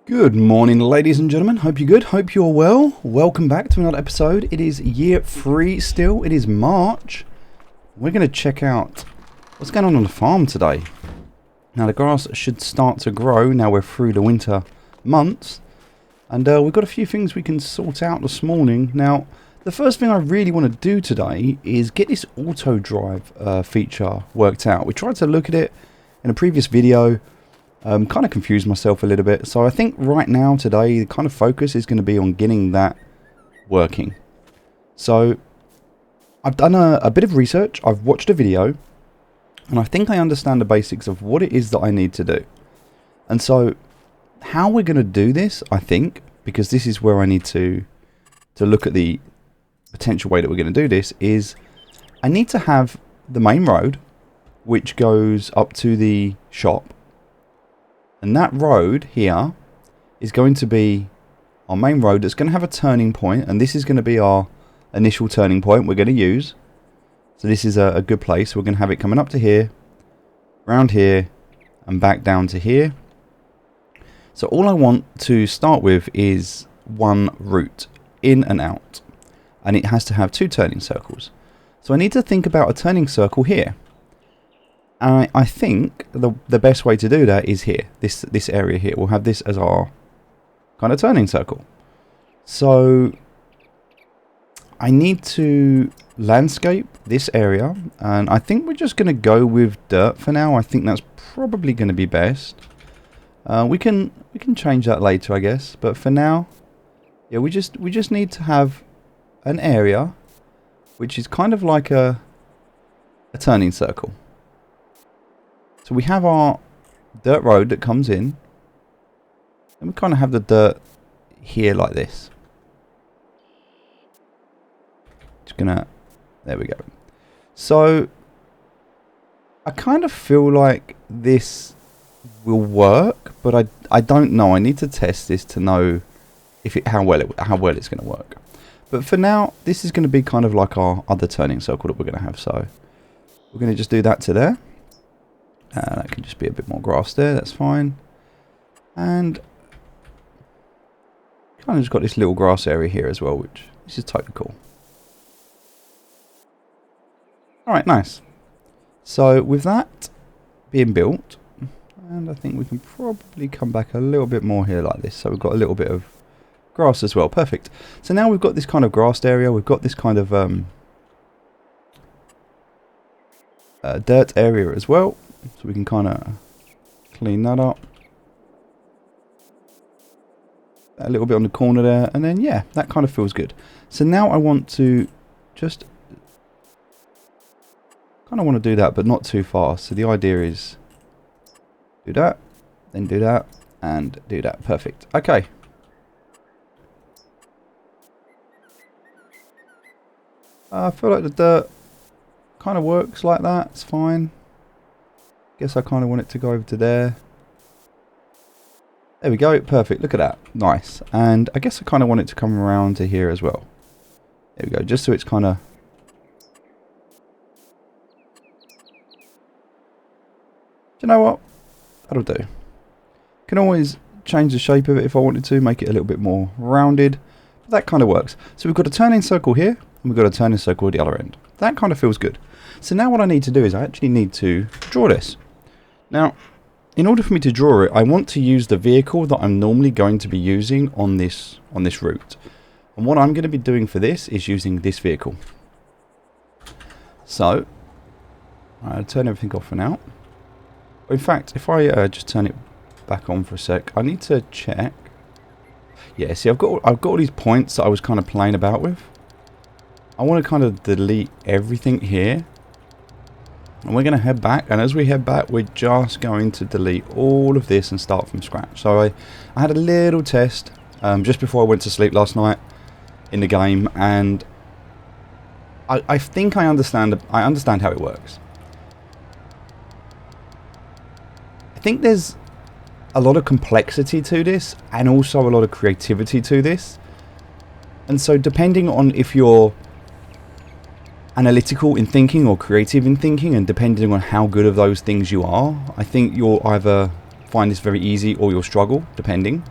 Good morning, ladies and gentlemen. Hope you're good. Hope you're well. Welcome back to another episode. It is year 3 still. It is March. We're going to check out what's going on the farm today. Now, the grass should start to grow now we're through the winter months. And we've got a few things we can sort out this morning. Now, the first thing I really want to do today is get this AutoDrive feature worked out. We tried to look at it in a previous video. Kind of confused myself a little bit, so I think right now today the kind of focus is going to be on getting that working. So I've done a bit of research, I've watched a video, and I think I understand the basics of what it is that I need to do. And so how we're going to do this, I think, because this is where I need to look at the potential way that we're going to do this, is I need to have the main road which goes up to the shop. And that road here is going to be our main road that's going to have a turning point, and this is going to be our initial turning point we're going to use. So this is a good place. We're going to have it coming up to here, round here, and back down to here. So all I want to start with is one route, in and out. And it has to have 2 turning circles. So I need to think about a turning circle here. I think the best way to do that is here, this area here. We'll have this as our kind of turning circle. So I need to landscape this area, and I think we're just going to go with dirt for now. I think that's probably going to be best. We can change that later, I guess. But for now, yeah, we just need to have an area which is kind of like a turning circle. So we have our dirt road that comes in, and we kind of have the dirt here like this. Just gonna, there we go. So I kind of feel like this will work, but I don't know. I need to test this to know if how well it's going to work. But for now, this is going to be kind of like our other turning circle that we're going to have. So we're going to just do that to there. That can just be a bit more grass there, that's fine. And kind of just got this little grass area here as well, which this is totally cool. Alright, nice. So with that being built, and I think we can probably come back a little bit more here like this. So we've got a little bit of grass as well, perfect. So now we've got this kind of grassed area, we've got this kind of dirt area as well. So we can kind of clean that up. A little bit on the corner there. And then, yeah, that kind of feels good. So now I want to just kind of want to do that, but not too fast. So the idea is do that, then do that, and do that. Perfect. Okay. I feel like the dirt kind of works like that. It's fine. Guess I kind of want it to go over to there. There we go. Perfect. Look at that. Nice. And I guess I kind of want it to come around to here as well. There we go. Just so it's kind of... Do you know what? That'll do. Can always change the shape of it if I wanted to. Make it a little bit more rounded. But that kind of works. So we've got a turning circle here. And we've got a turning circle at the other end. That kind of feels good. So now what I need to do is I actually need to draw this. Now, in order for me to draw it, I want to use the vehicle that I'm normally going to be using on this route. And what I'm going to be doing for this is using this vehicle. So, I'll turn everything off for now. In fact, if I just turn it back on for a sec, I need to check. Yeah, see, I've got all these points that I was kind of playing about with. I want to kind of delete everything here. And we're going to head back, and as we head back, we're just going to delete all of this and start from scratch. So I had a little test just before I went to sleep last night in the game, and I think I understand how it works. I think there's a lot of complexity to this, and also a lot of creativity to this. And so depending on if you're analytical in thinking or creative in thinking, and depending on how good of those things you are, I think you'll either find this very easy or you'll struggle, depending.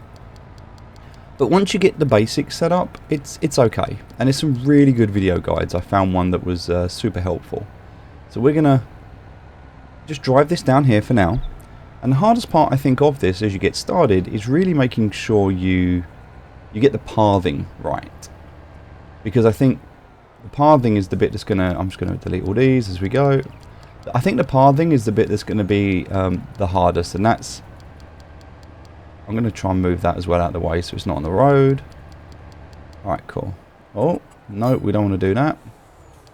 But once you get the basics set up, it's okay. And there's some really good video guides. I found one that was super helpful. So we're going to just drive this down here for now. And the hardest part, I think, of this as you get started is really making sure you get the pathing right. Because I think the pathing is the bit that's going to... I'm just going to delete all these as we go. I think the pathing is the bit that's going to be the hardest. And that's... I'm going to try and move that as well out of the way so it's not on the road. Alright, cool. Oh, no, we don't want to do that.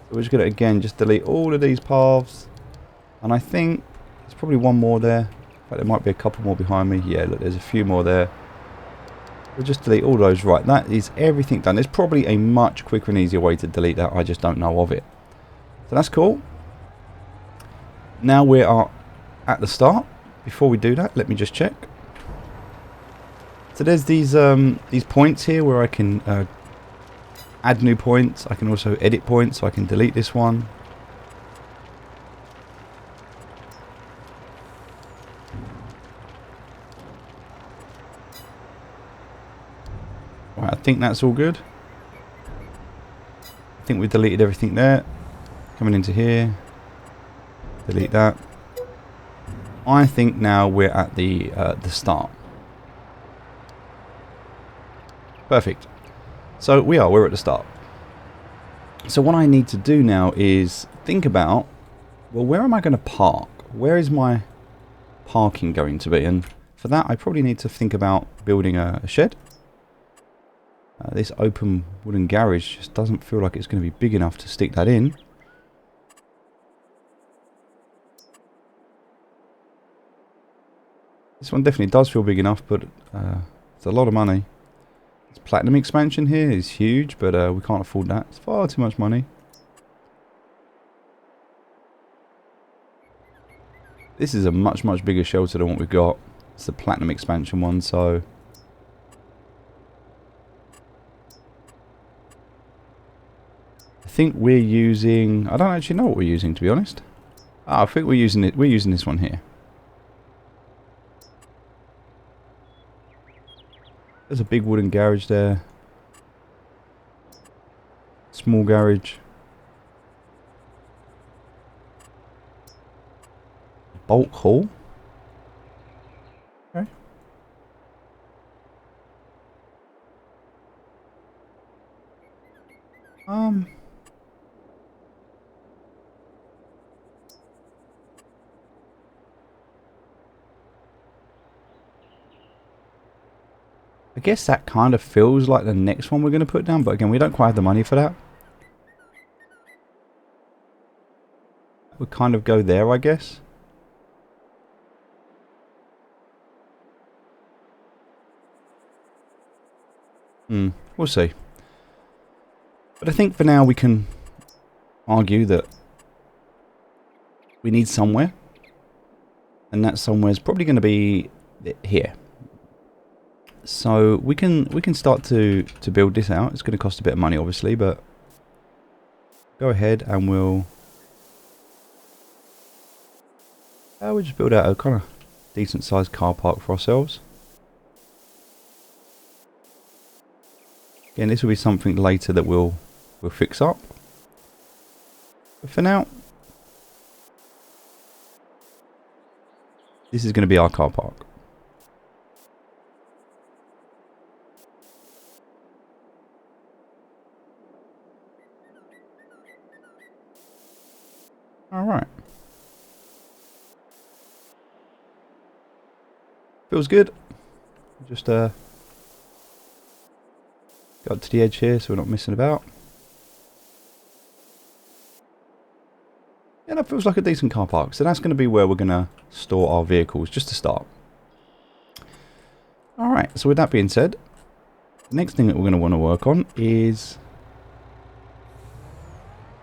So we're just going to, again, just delete all of these paths. And I think there's probably one more there. In fact, there might be a couple more behind me. Yeah, look, there's a few more there. We'll just delete all those. Right, that is everything done. There's probably a much quicker and easier way to delete that. I just don't know of it. So that's cool. Now we are at the start. Before we do that, let me just check. So there's these points here where I can add new points. I can also edit points, so I can delete this one. Right, I think that's all good. I think we deleted everything there. Coming into here. Delete that. I think now we're at the start. Perfect. So we're at the start. So what I need to do now is think about, well, where am I going to park? Where is my parking going to be? And for that, I probably need to think about building a shed. This open wooden garage just doesn't feel like it's going to be big enough to stick that in. This one definitely does feel big enough, but it's a lot of money. This platinum expansion here is huge, but we can't afford that. It's far too much money. This is a much, much bigger shelter than what we've got. It's the platinum expansion one, so... I think we're using... I don't actually know what we're using, to be honest. I think we're using it. We're using this one here. There's a big wooden garage there. Small garage. Bulk haul. Okay. I guess that kind of feels like the next one we're going to put down, but again, we don't quite have the money for that. We'll kind of go there, I guess. We'll see. But I think for now we can argue that we need somewhere. And that somewhere is probably going to be here. So we can start to build this out. It's going to cost a bit of money, obviously, but go ahead and we'll just build out a kind of decent sized car park for ourselves. Again, this will be something later that we'll fix up. But for now, this is going to be our car park. Alright. Feels good. Just got to the edge here so we're not missing about. Yeah, that feels like a decent car park. So that's going to be where we're going to store our vehicles, just to start. Alright, so with that being said, the next thing that we're going to want to work on is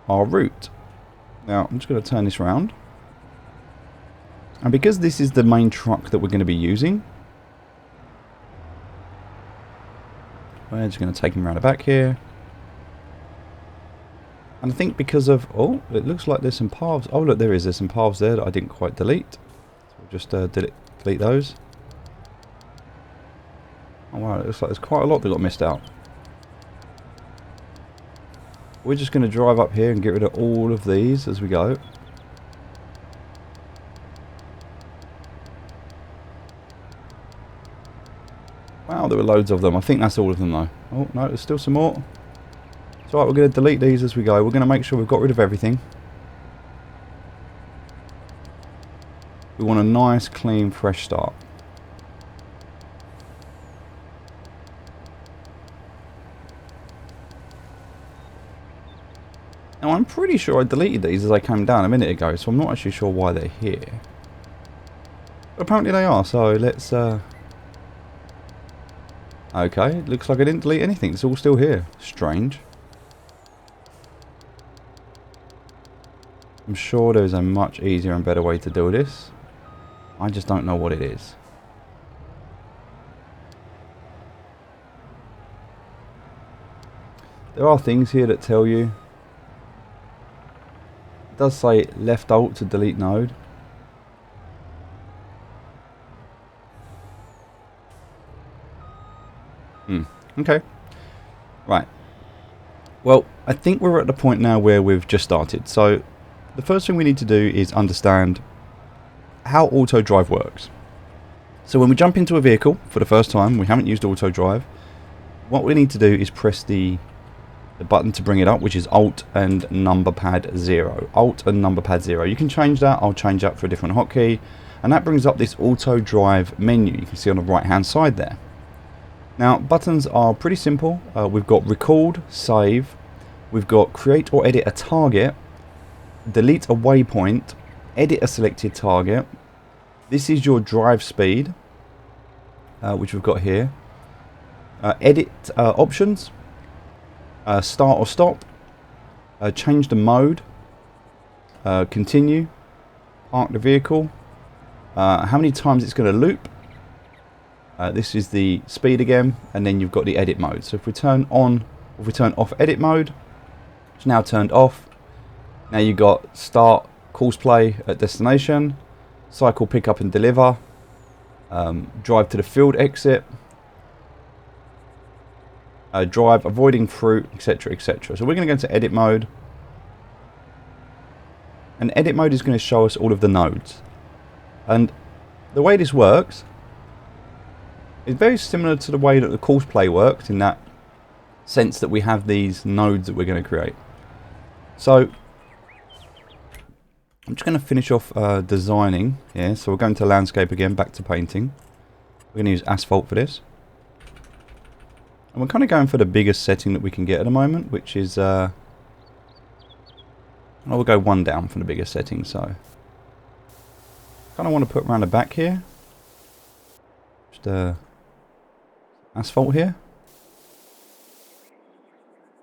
our route. Now, I'm just going to turn this around. And because this is the main truck that we're going to be using, we're just going to take him around the back here. And I think because of... Oh, it looks like there's some paths. Oh, look, there's some paths there that I didn't quite delete. So we'll just delete those. Oh wow, it looks like there's quite a lot that got missed out. We're just going to drive up here and get rid of all of these as we go. Wow, there were loads of them. I think that's all of them though. Oh no, there's still some more. It's alright, we're going to delete these as we go. We're going to make sure we've got rid of everything. We want a nice, clean, fresh start. Now I'm pretty sure I deleted these as I came down a minute ago, so I'm not actually sure why they're here. But apparently they are, so let's... Okay, looks like I didn't delete anything. It's all still here. Strange. I'm sure there's a much easier and better way to do this. I just don't know what it is. There are things here that tell you. It does say left alt to delete node. Okay. Right. Well, I think we're at the point now where we've just started. So the first thing we need to do is understand how AutoDrive works. So when we jump into a vehicle for the first time, we haven't used AutoDrive, what we need to do is press the button to bring it up, which is Alt and number pad 0. Alt and number pad 0. You can change that. I'll change that for a different hotkey. And that brings up this AutoDrive menu you can see on the right hand side there. Now, buttons are pretty simple. We've got record, save, we've got create or edit a target, delete a waypoint, edit a selected target. This is your drive speed, which we've got here. Edit options, start or stop, change the mode, continue, park the vehicle, how many times it's going to loop. This is the speed again, and then you've got the edit mode. So if we turn on, if we turn off edit mode, it's now turned off. Now you've got start course play at destination, cycle pick up and deliver, drive to the field exit, drive avoiding fruit, etc, etc. So we're going to go into edit mode, and edit mode is going to show us all of the nodes. And the way this works, it's very similar to the way that the course play works, in that sense that we have these nodes that we're going to create. So I'm just going to finish off designing here. So we're going to landscape again, back to painting. We're going to use asphalt for this. And we're kind of going for the biggest setting that we can get at the moment, which is... I will go one down for the biggest setting, so... kind of want to put around the back here. Just asphalt here.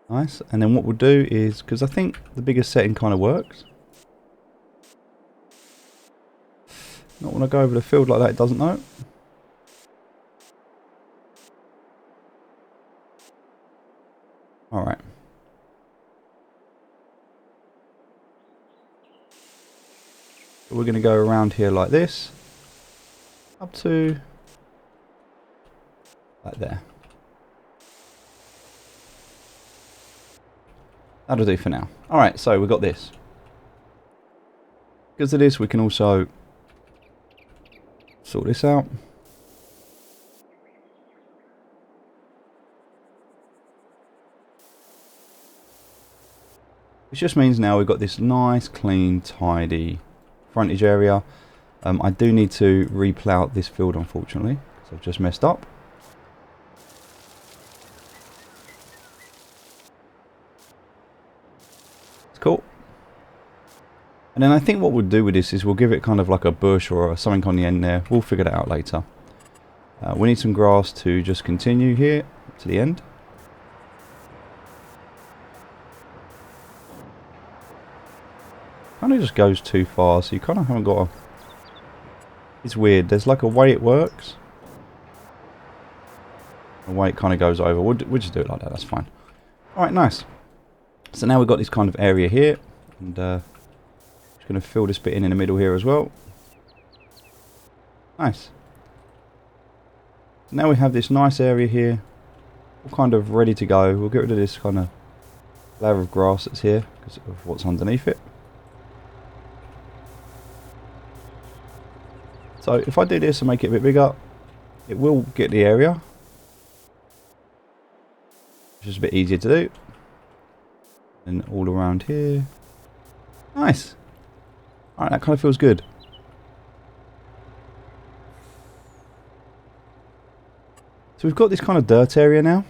Nice. And then what we'll do is, because I think the biggest setting kind of works. Not want to go over the field like that, it doesn't know. Alright. So we're going to go around here like this. Up to... like there. That'll do for now. Alright, so we've got this. Because of this, we can also sort this out. Which just means now we've got this nice, clean, tidy frontage area. I do need to replow this field, unfortunately, because I've just messed up. Cool. And then I think what we'll do with this is we'll give it kind of like a bush or something on the end there. We'll figure that out later. We need some grass to just continue here to the end. Kind of just goes too far, so you kind of haven't got a... It's weird. There's like a way it works. A way it kind of goes over. We'll just do it like that. That's fine. Alright, nice. So now we've got this kind of area here, and just going to fill this bit in the middle here as well. Nice. Now we have this nice area here, all kind of ready to go. We'll get rid of this kind of layer of grass that's here because of what's underneath it. So if I do this and make it a bit bigger, it will get the area, which is a bit easier to do. And all around here. Nice. Alright, that kind of feels good. So we've got this kind of dirt area now,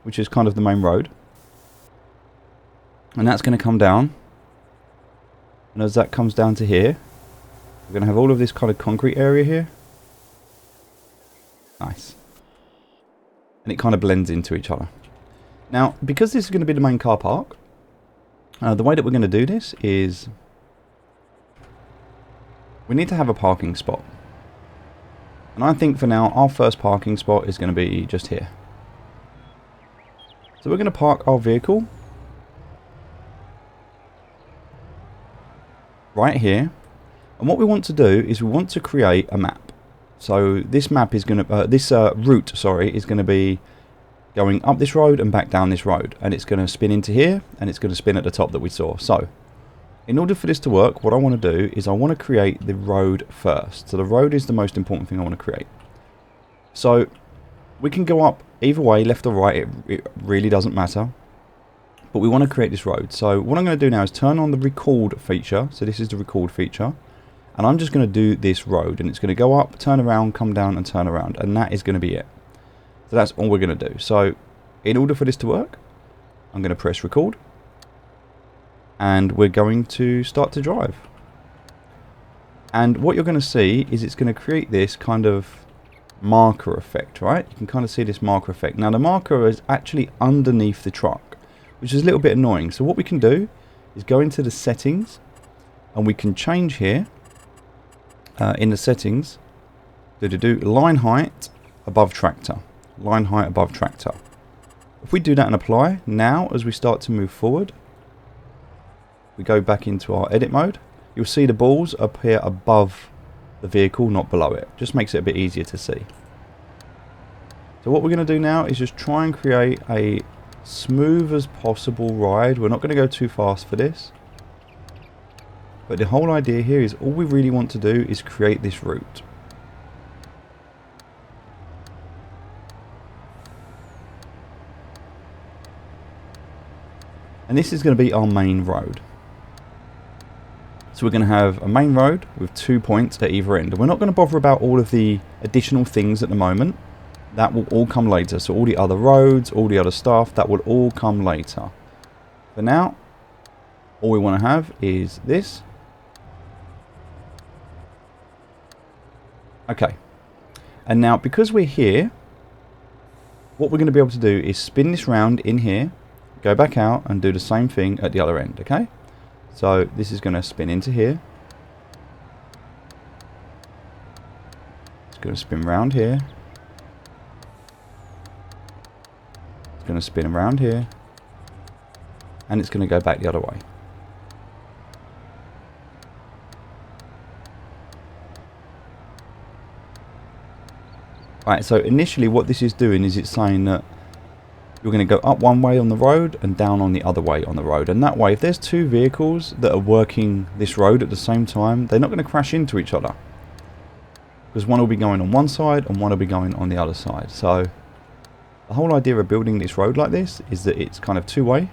which is kind of the main road. And that's going to come down. And as that comes down to here, we're going to have all of this kind of concrete area here. Nice. And it kind of blends into each other. Now, because this is going to be the main car park, the way that we're going to do this is we need to have a parking spot. And I think for now our first parking spot is going to be just here. So we're going to park our vehicle right here. And what we want to do is we want to create a map. So this map is going to, route, sorry, is going to be going up this road and back down this road, and it's going to spin into here, and it's going to spin at the top that we saw. So in order for this to work, what I want to do is I want to create the road first. So the road is the most important thing I want to create. So we can go up either way, left or right, it really doesn't matter, but we want to create this road. So what I'm going to do now is turn on the record feature. So this is the record feature, and I'm just going to do this road, and it's going to go up, turn around, come down, and turn around, and that is going to be it. So that's all we're going to do. So in order for this to work, I'm going to press record, and we're going to start to drive. And what you're going to see is it's going to create this kind of marker effect, right? You can kind of see this marker effect. Now the marker is actually underneath the truck, which is a little bit annoying. So what we can do is go into the settings, and we can change here in the settings, line height above tractor. Line height above tractor. If we do that and apply, now as we start to move forward, we go back into our edit mode, you'll see the balls appear above the vehicle, not below it. Just makes it a bit easier to see. So what we're going to do now is just try and create a smooth as possible ride. We're not going to go too fast for this, but the whole idea here is all we really want to do is create this route. And this is going to be our main road. So we're going to have a main road with 2 points at either end. And we're not going to bother about all of the additional things at the moment. That will all come later. So all the other roads, all the other stuff, that will all come later. For now, all we want to have is this. Okay. And now because we're here, what we're going to be able to do is spin this round in here, go back out and do the same thing at the other end, okay? So this is going to spin into here. It's going to spin around here. It's going to spin around here. And it's going to go back the other way. Right, so initially what this is doing is it's saying that you're going to go up one way on the road and down on the other way on the road. And that way, if there's two vehicles that are working this road at the same time, they're not going to crash into each other. Because one will be going on one side and one will be going on the other side. So the whole idea of building this road like this is that it's kind of two-way.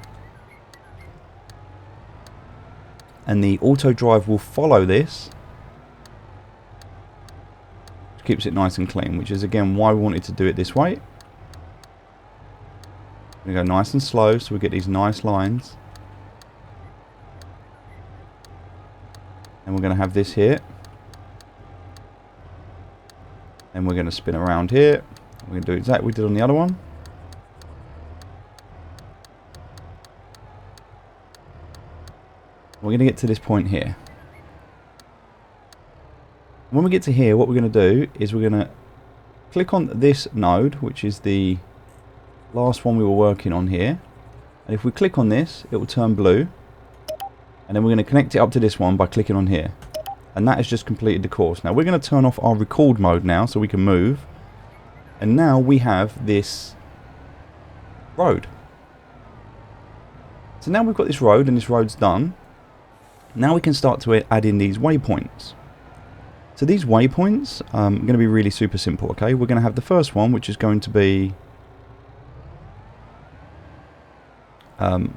And the AutoDrive will follow this. Which keeps it nice and clean, which is again why we wanted to do it this way. We go nice and slow so we get these nice lines. And we're going to have this here. And we're going to spin around here. We're going to do exactly what we did on the other one. We're going to get to this point here. When we get to here, what we're going to do is we're going to click on this node, which is the last one we were working on here, and if we click on this it will turn blue, and then we're going to connect it up to this one by clicking on here, and that has just completed the course. Now we're going to turn off our record mode now so we can move, And now we have this road. So now we've got this road and this road's done. Now we can start to add in these waypoints. So these waypoints are going to be really super simple, okay? We're going to have the first one, which is going to be... we're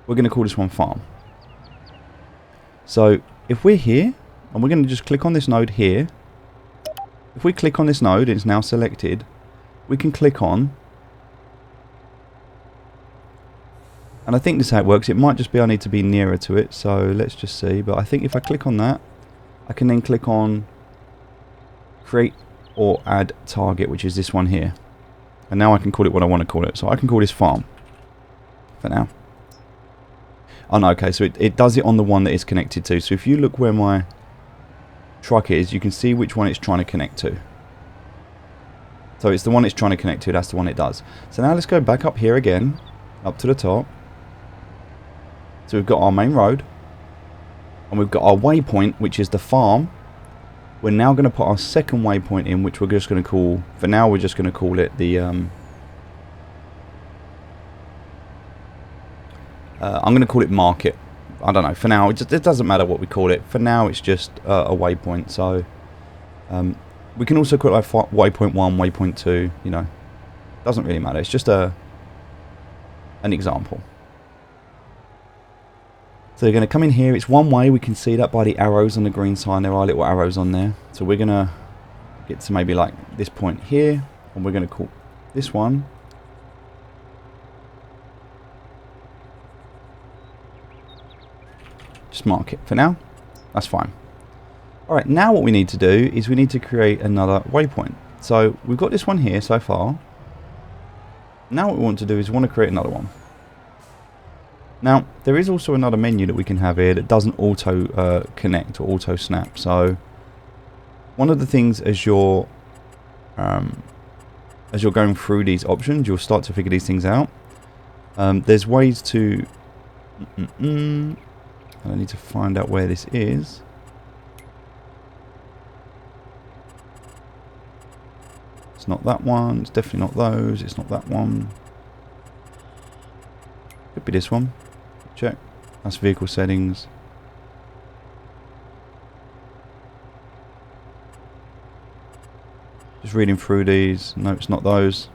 going to call this one farm. So if we're here, and we're going to just click on this node here. If we click on this node, it's now selected. We can click on... And I think this is how it works. It might just be I need to be nearer to it. So let's just see. But I think if I click on that, I can then click on create or add target, which is this one here. And now I can call it what I want to call it. So I can call this farm for now. Oh no, okay. So it does it on the one that it's connected to. So if you look where my truck is, you can see which one it's trying to connect to. So it's the one it's trying to connect to. That's the one it does. So now let's go back up here again, up to the top. So we've got our main road, and we've got our waypoint, which is the farm. We're now going to put our second waypoint in, which we're just going to call, for now we're just going to call it the, I'm going to call it market. I don't know, for now, it doesn't matter what we call it. For now, it's just a waypoint. So we can also call it like waypoint 1, waypoint 2, you know. Doesn't really matter, it's just an example. So they're going to come in here. It's one way. We can see that by the arrows on the green sign. There are little arrows on there. So we're going to get to maybe like this point here. And we're going to call this one. Just mark it for now. That's fine. Alright, now what we need to do is we need to create another waypoint. So we've got this one here so far. Now what we want to do is we want to create another one. Now, there is also another menu that we can have here that doesn't auto connect or auto snap. So, one of the things as you're going through these options, you'll start to figure these things out. There's ways to... I need to find out where this is. It's not that one. It's definitely not those. It's not that one. Could be this one. Check. That's vehicle settings. Just reading through these. No, it's not those.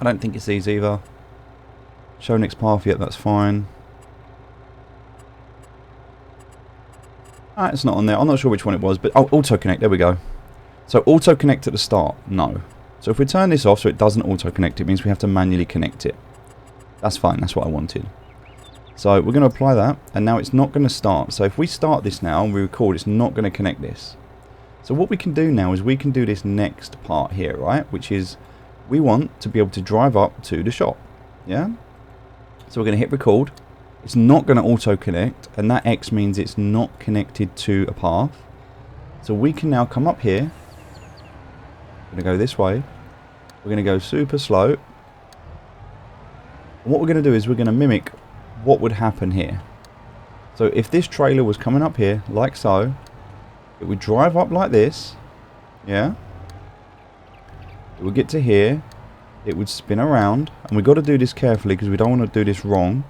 I don't think it's these either. Show next path. Yep, that's fine. Ah, it's not on there. I'm not sure which one it was, but oh, auto connect. There we go. So auto connect at the start. No. So if we turn this off so it doesn't auto connect, it means we have to manually connect it. That's fine. That's what I wanted. So we're going to apply that, and now it's not going to start. So if we start this now and we record, it's not going to connect this. So what we can do now is we can do this next part here, right? Which is we want to be able to drive up to the shop. Yeah? So we're going to hit record. It's not going to auto connect, and that X means it's not connected to a path. So we can now come up here. We're going to go this way. We're going to go super slow. And what we're going to do is we're going to mimic what would happen here. So if this trailer was coming up here, like so, it would drive up like this, yeah? It would get to here, it would spin around, and we've got to do this carefully because we don't want to do this wrong.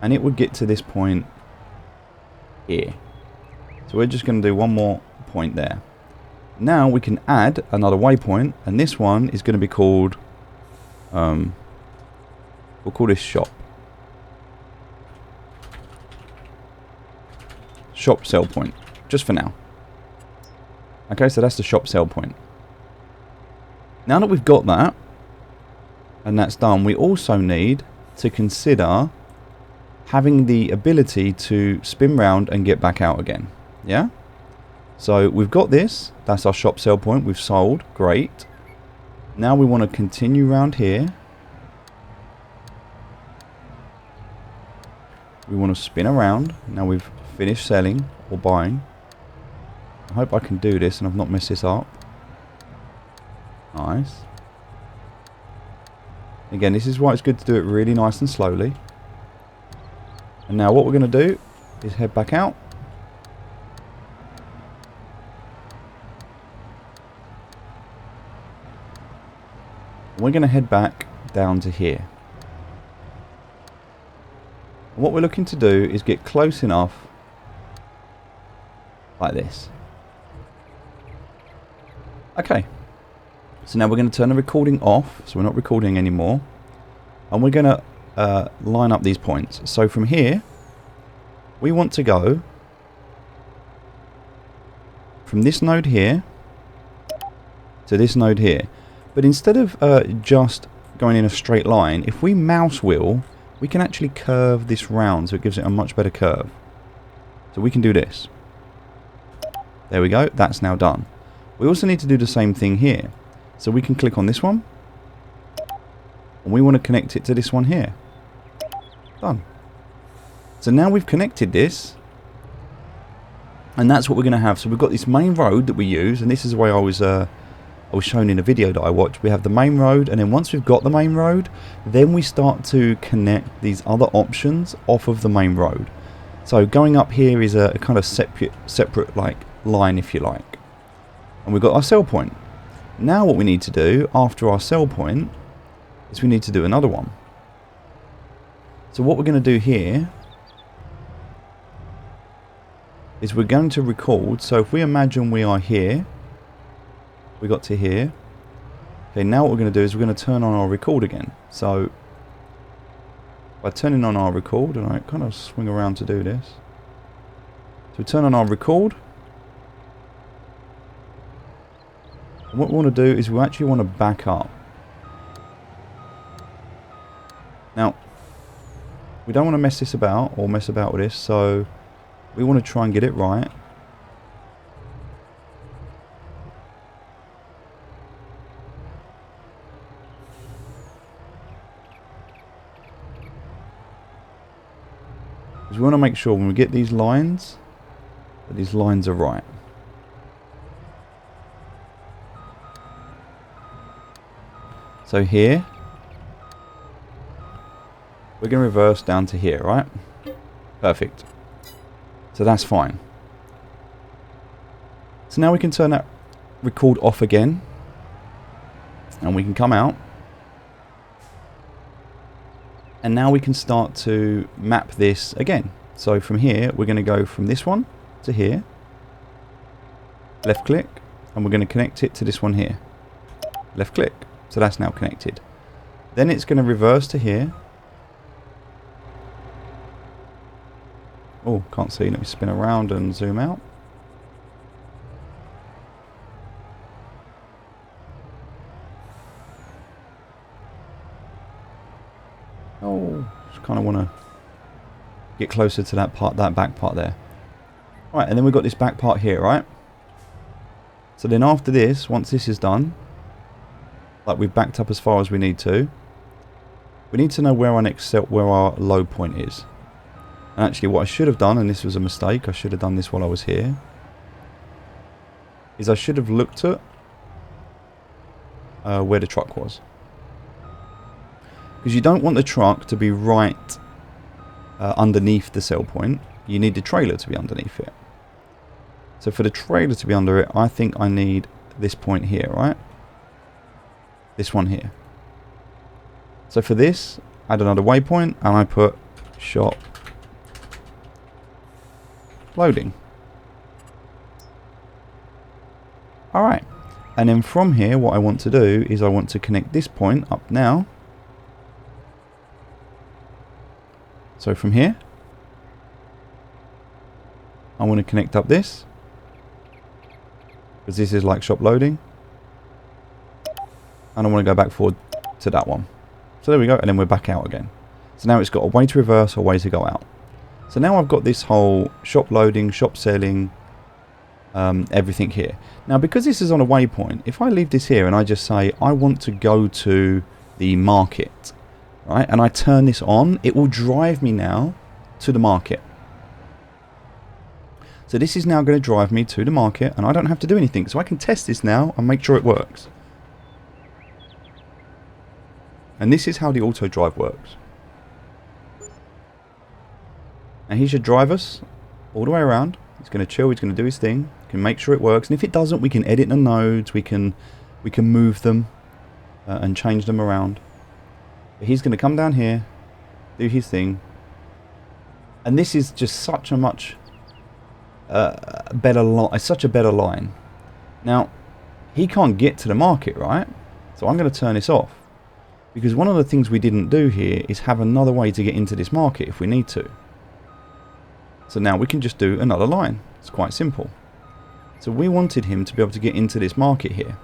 And it would get to this point here. So we're just going to do one more point there. Now we can add another waypoint, and this one is going to be called, we'll call this shop. Shop sell point, just for now. Okay, so that's the shop sell point. Now that we've got that, and that's done, we also need to consider having the ability to spin round and get back out again. Yeah? So we've got this, that's our shop sell point, we've sold, great. Now we want to continue round here. We want to spin around. Now we've finished selling or buying. I hope I can do this and I've not messed this up. Nice. Again, this is why it's good to do it really nice and slowly. And now what we're going to do is head back out. We're going to head back down to here. And what we're looking to do is get close enough like this. Okay. So now we're going to turn the recording off, so we're not recording anymore. And we're going to line up these points. So from here, we want to go from this node here to this node here. But instead of just going in a straight line, if we mouse wheel, we can actually curve this round, so it gives it a much better curve. So we can do this. There we go, that's now done. We also need to do the same thing here. So we can click on this one, and we want to connect it to this one here. Done. So now we've connected this, and that's what we're going to have. So we've got this main road that we use, and this is the way I was shown in a video that I watched. We have the main road, and then once we've got the main road, then we start to connect these other options off of the main road. So going up here is a kind of separate like line, if you like. And we've got our sell point. Now what we need to do after our sell point is we need to do another one. So what we're going to do here is we're going to record. So if we imagine we are here, we got to here. Okay, now what we're going to do is we're going to turn on our record again. So by turning on our record, and I kind of swing around to do this. So we turn on our record. And what we want to do is we actually want to back up. Now, we don't want to mess this about or mess about with this, so we want to try and get it right. Because we want to make sure when we get these lines, that these lines are right. So here, we're going to reverse down to here, right? Perfect. So that's fine. So now we can turn that record off again. And we can come out. And now we can start to map this again. So from here, we're going to go from this one to here. Left click. And we're going to connect it to this one here. Left click. So that's now connected. Then it's going to reverse to here. Oh, can't see. Let me spin around and zoom out. Oh, just kind of want to get closer to that part, that back part there. Right, and then we've got this back part here, right? So then after this, once this is done, like we've backed up as far as we need to know where our next set, where our low point is. And actually what I should have done, and this was a mistake, I should have done this while I was here, is I should have looked at where the truck was. Because you don't want the truck to be right underneath the sell point. You need the trailer to be underneath it. So for the trailer to be under it, I think I need this point here, right? This one here. So for this, add another waypoint, and I put shop loading. Alright, and then from here what I want to do is I want to connect this point up now. So from here, I want to connect up this, because this is like shop loading. And I want to go back forward to that one. So there we go, and then we're back out again. So now it's got a way to reverse, a way to go out. So now I've got this whole shop loading, shop selling, everything here. Now because this is on a waypoint, if I leave this here and I just say I want to go to the market, right, and I turn this on, it will drive me now to the market. So this is now going to drive me to the market, and I don't have to do anything. So I can test this now and make sure it works. And this is how the AutoDrive works. And he should drive us all the way around. He's going to chill, he's going to do his thing. He can make sure it works. And if it doesn't, we can edit the nodes, we can move them. and change them around. But he's going to come down here, do his thing, and this is just such a much better line. Such a better line. Now, he can't get to the market, right? So I'm going to turn this off, because one of the things we didn't do here is have another way to get into this market if we need to. So now we can just do another line. It's quite simple. So we wanted him to be able to get into this market here.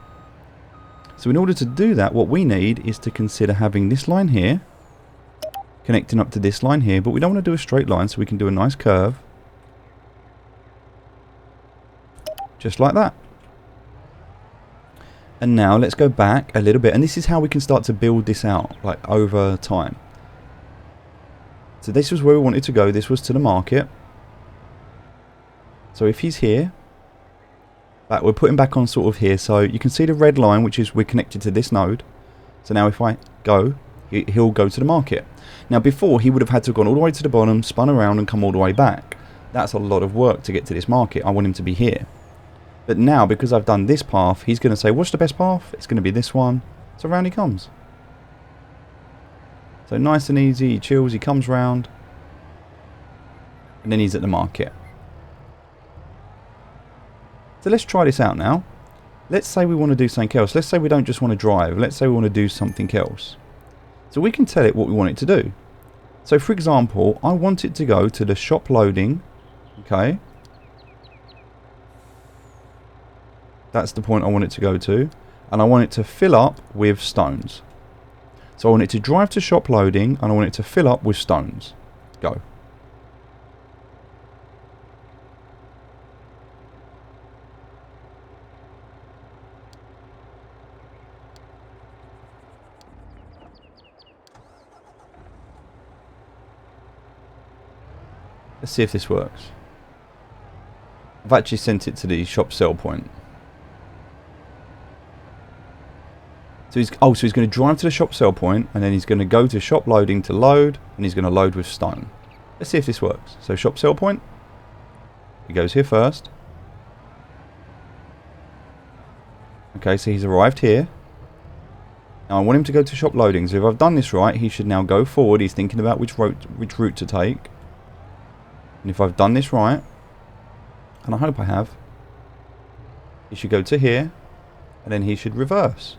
So in order to do that, what we need is to consider having this line here connecting up to this line here, but we don't want to do a straight line, so we can do a nice curve. Just like that. And now let's go back a little bit, and this is how we can start to build this out, like over time. So this was where we wanted to go. This was to the market. So if he's here, we're putting back on sort of here. So you can see the red line, which is we're connected to this node. So now if I go, he'll go to the market. Now before, he would have had to have gone all the way to the bottom, spun around and come all the way back. That's a lot of work to get to this market. I want him to be here. But now, because I've done this path, he's going to say, what's the best path? It's going to be this one. So round he comes. So nice and easy. He chills, he comes round. And then he's at the market. So let's try this out now. Let's say we want to do something else. Let's say we don't just want to drive. Let's say we want to do something else. So we can tell it what we want it to do. So for example, I want it to go to the shop loading. Okay. That's the point I want it to go to. And I want it to fill up with stones. So I want it to drive to shop loading, and I want it to fill up with stones. Go. Let's see if this works. I've actually sent it to the shop sell point. So he's going to drive to the shop sell point, and then he's going to go to shop loading to load, and he's going to load with stone. Let's see if this works. So shop sell point. He goes here first. Okay, so he's arrived here. Now I want him to go to shop loading. So if I've done this right, he should now go forward. He's thinking about which route to take. And if I've done this right, and I hope I have, he should go to here, and then he should reverse.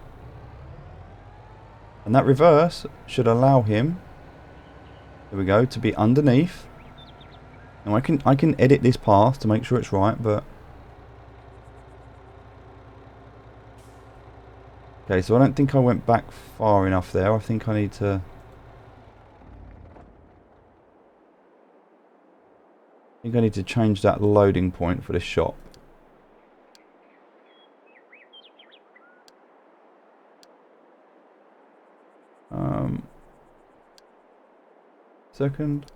And that reverse should allow him, there we go, to be underneath. Now I can edit this path to make sure it's right, but okay, so I don't think I went back far enough there. I think I need to change that loading point for the shop. Second.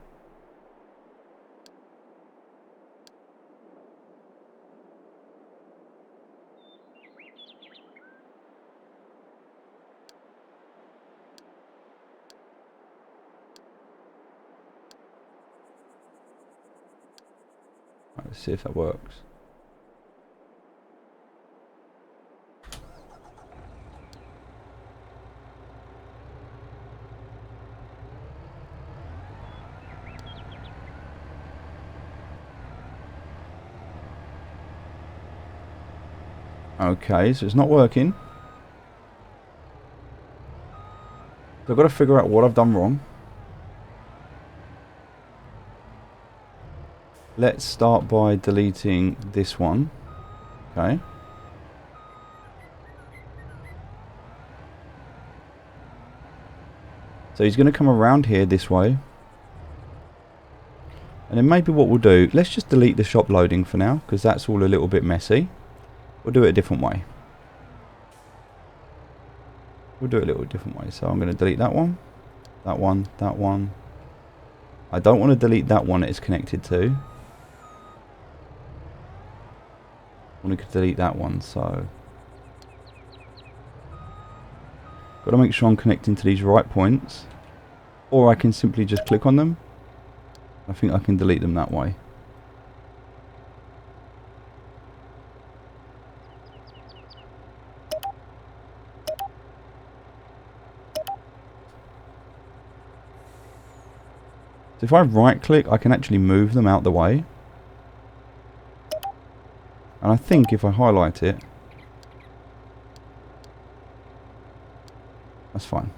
Right, let's see if that works. Okay, so it's not working. So I've got to figure out what I've done wrong. Let's start by deleting this one. Okay. So he's going to come around here this way. And then maybe what we'll do, let's just delete the shop loading for now, because that's all a little bit messy. We'll do it a different way. We'll do it a little different way. So I'm going to delete that one, that one, that one. I don't want to delete that one that it's connected to. I want to delete that one, so got to make sure I'm connecting to these right points, or I can simply just click on them. I think I can delete them that way. So if I right click, I can actually move them out the way. And I think if I highlight it, that's fine.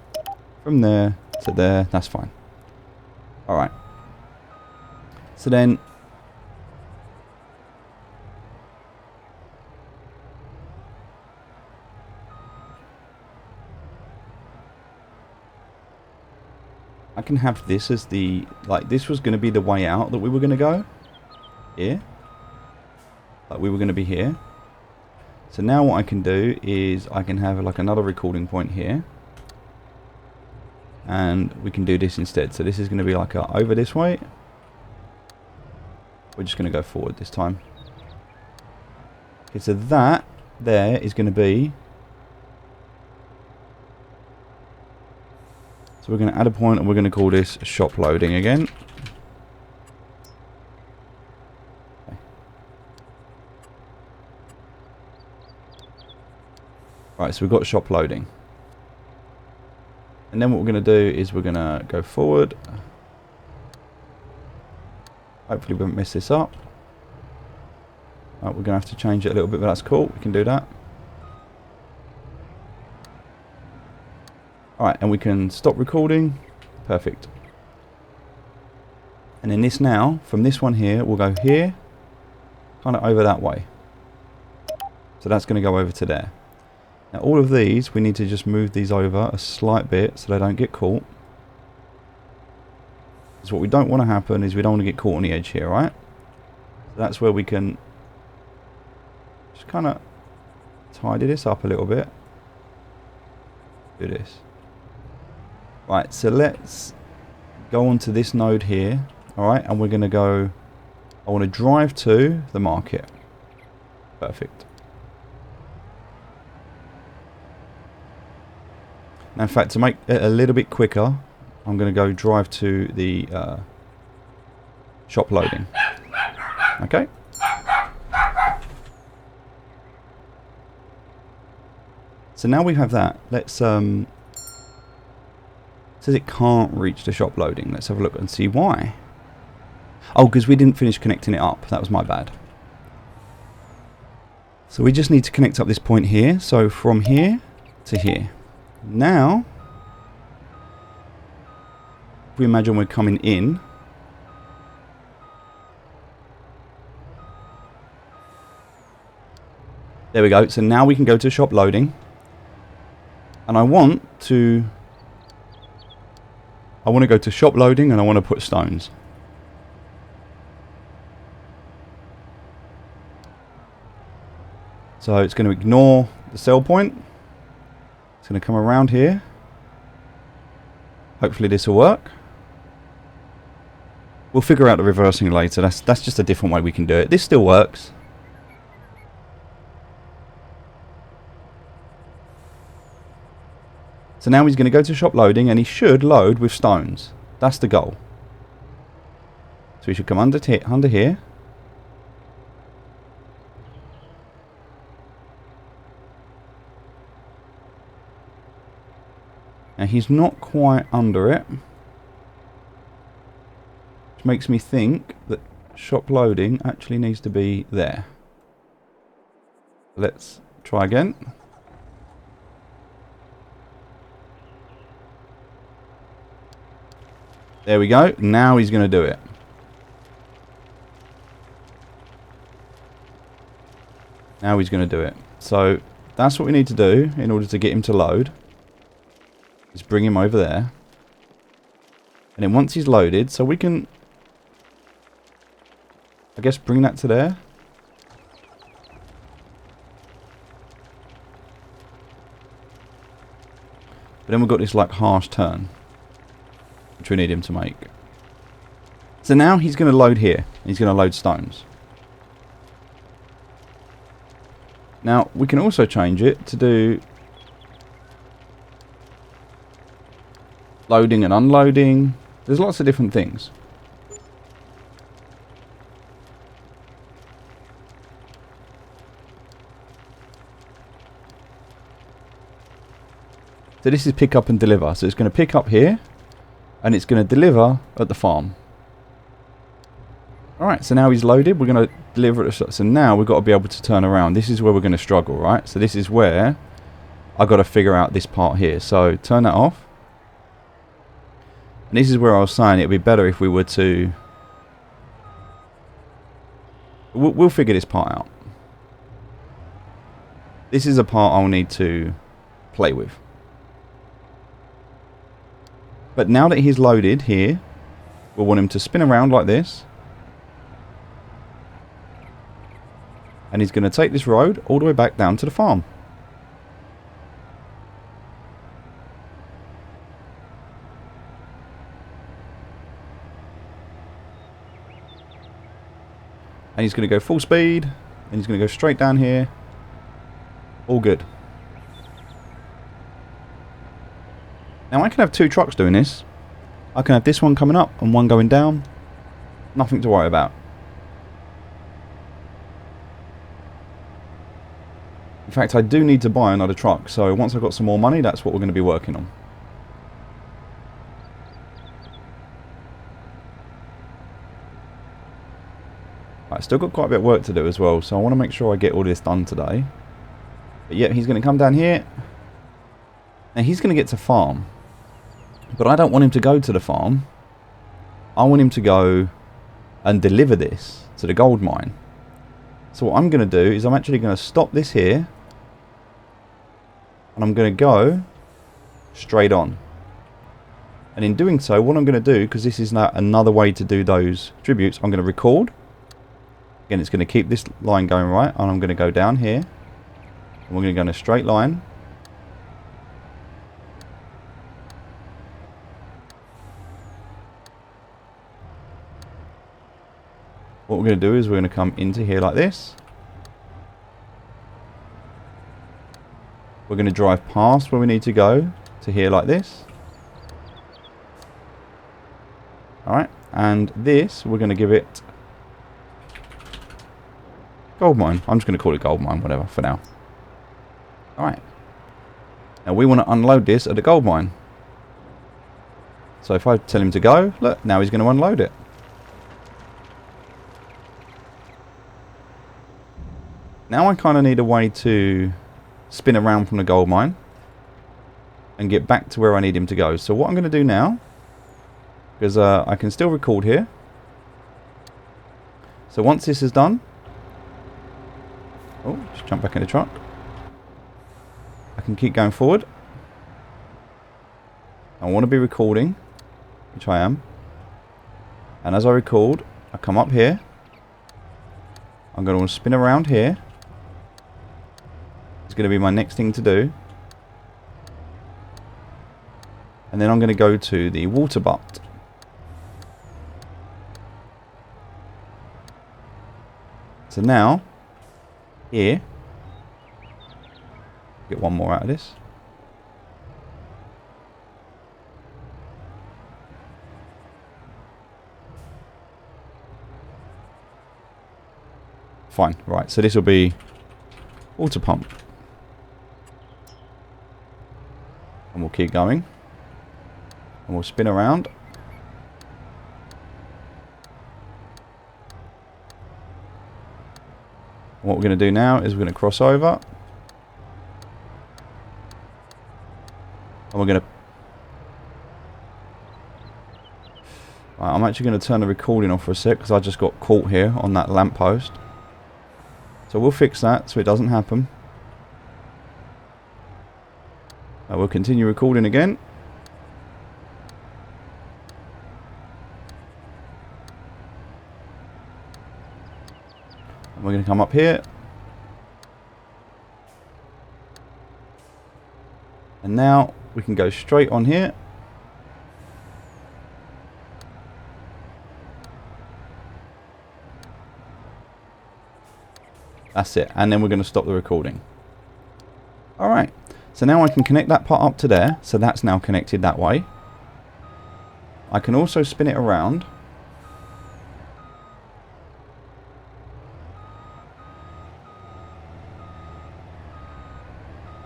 From there to there, that's fine. Alright. So then, I can have this as the, like this was going to be the way out that we were going to go. Here. Like we were going to be here. So now what I can do is I can have like another recording point here. And we can do this instead. So this is going to be like over this way. We're just going to go forward this time. Okay, so that there is going to be... So we're going to add a point and we're going to call this shop loading again. Okay. Right, so we've got shop loading. And then what we're going to do is we're going to go forward. Hopefully we won't mess this up. Right, we're going to have to change it a little bit, but that's cool. We can do that. Alright, and we can stop recording. Perfect. And then this now, from this one here, we'll go here, kind of over that way. So that's going to go over to there. Now all of these, we need to just move these over a slight bit so they don't get caught. Because what we don't want to happen is we don't want to get caught on the edge here, right? So that's where we can just kind of tidy this up a little bit. Do this. Right, so let's go on to this node here. Alright, and we're going to go... I want to drive to the market. Perfect. Now, in fact, to make it a little bit quicker, I'm going to go drive to the shop loading. Okay. So now we have that. Let's... It says it can't reach the shop loading. Let's have a look and see why. Oh, because we didn't finish connecting it up. That was my bad. So we just need to connect up this point here. So from here to here. Now, if we imagine we're coming in. There we go. So now we can go to shop loading. And I want to go to shop loading and I want to put stones. So it's going to ignore the sell point. It's going to come around here. Hopefully this will work. We'll figure out the reversing later. That's just a different way we can do it. This still works. So now he's going to go to shop loading and he should load with stones. That's the goal. So he should come under here. Now he's not quite under it. Which makes me think that shop loading actually needs to be there. Let's try again. There we go. Now he's going to do it. Now he's going to do it. So that's what we need to do in order to get him to load. Is bring him over there. And then once he's loaded, so we can, I guess, bring that to there. But then we've got this like harsh turn, which we need him to make. So now he's going to load here. He's going to load stones. Now we can also change it to do loading and unloading. There's lots of different things. So this is pick up and deliver. So it's going to pick up here and it's going to deliver at the farm. Alright, so now he's loaded. We're going to deliver it. So now we've got to be able to turn around. This is where we're going to struggle, right? So this is where I've got to figure out this part here. So turn that off. And this is where I was saying it would be better if we were to... We'll figure this part out. This is a part I'll need to play with. But now that he's loaded here, we'll want him to spin around like this. And he's going to take this road all the way back down to the farm. And he's going to go full speed. And he's going to go straight down here. All good. Now I can have 2 trucks doing this. I can have this one coming up and one going down. Nothing to worry about. In fact, I do need to buy another truck, so once I've got some more money, that's what we're going to be working on. Right, still got quite a bit of work to do as well, so I want to make sure I get all this done today. But yeah, he's going to come down here, and he's going to get to farm. But I don't want him to go to the farm. I want him to go and deliver this to the gold mine. So what I'm going to do is I'm actually going to stop this here. And I'm going to go straight on. And in doing so, what I'm going to do, because this is now another way to do those tributes, I'm going to record. Again, it's going to keep this line going right. And I'm going to go down here. And we're going to go in a straight line. What we're going to do is we're going to come into here like this. We're going to drive past where we need to go to here like this. Alright, and this we're going to give it gold mine. I'm just going to call it gold mine, whatever, for now. Alright. Now we want to unload this at the gold mine. So if I tell him to go, look, now he's going to unload it. Now I kind of need a way to spin around from the gold mine and get back to where I need him to go. So what I'm going to do now, because I can still record here. So once this is done, oh, just jump back in the truck. I can keep going forward. I want to be recording, which I am. And as I record, I come up here. I'm going to spin around here. It's going to be my next thing to do. And then I'm going to go to the water butt. So now, here, get one more out of this. Fine, right, so this will be water pump. And we'll keep going. And we'll spin around. What we're going to do now is we're going to cross over. And we're going to... Right, I'm actually going to turn the recording off for a sec because I just got caught here on that lamppost. So we'll fix that so it doesn't happen. We'll continue recording again. And we're going to come up here. And now we can go straight on here. That's it. And then we're going to stop the recording. Alright. So now I can connect that part up to there. So that's now connected that way. I can also spin it around.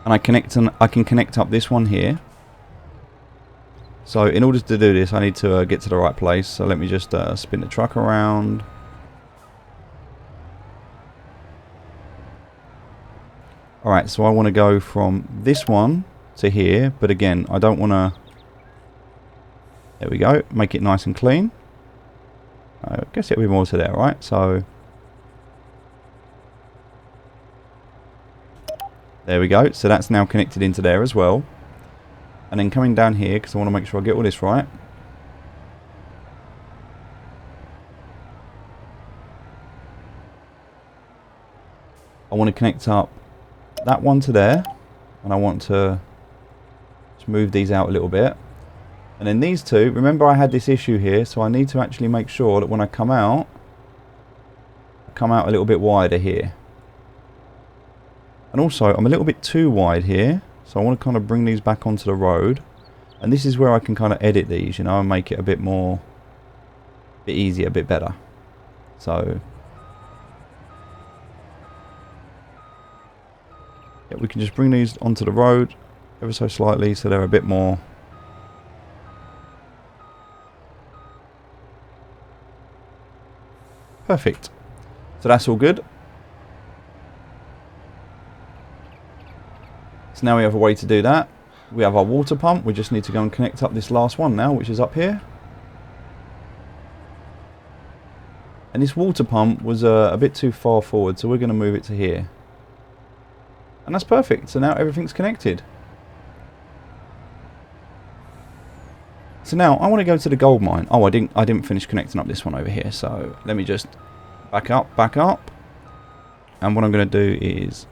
And I can connect up this one here. So in order to do this, I need to get to the right place. So let me just spin the truck around. Alright, so I want to go from this one to here, but again, I don't want to... There we go, make it nice and clean. I guess it'll be more to there, right? So... There we go, so that's now connected into there as well. And then coming down here, because I want to make sure I get all this right. I want to connect up that one to there, and I want to just move these out a little bit. And then these two, remember I had this issue here, so I need to actually make sure that when I come out a little bit wider here. And also, I'm a little bit too wide here, so I want to kind of bring these back onto the road. And this is where I can kind of edit these, you know, and make it a bit more, a bit easier, a bit better. So... we can just bring these onto the road ever so slightly so they're a bit more perfect. So that's all good. So now we have a way to do that. We have our water pump. We just need to go and connect up this last one now, which is up here. And this water pump was a bit too far forward, so we're going to move it to here. And that's perfect. So now everything's connected. So now I want to go to the gold mine. Oh, I didn't finish connecting up this one over here. So let me just back up. And what I'm going to do is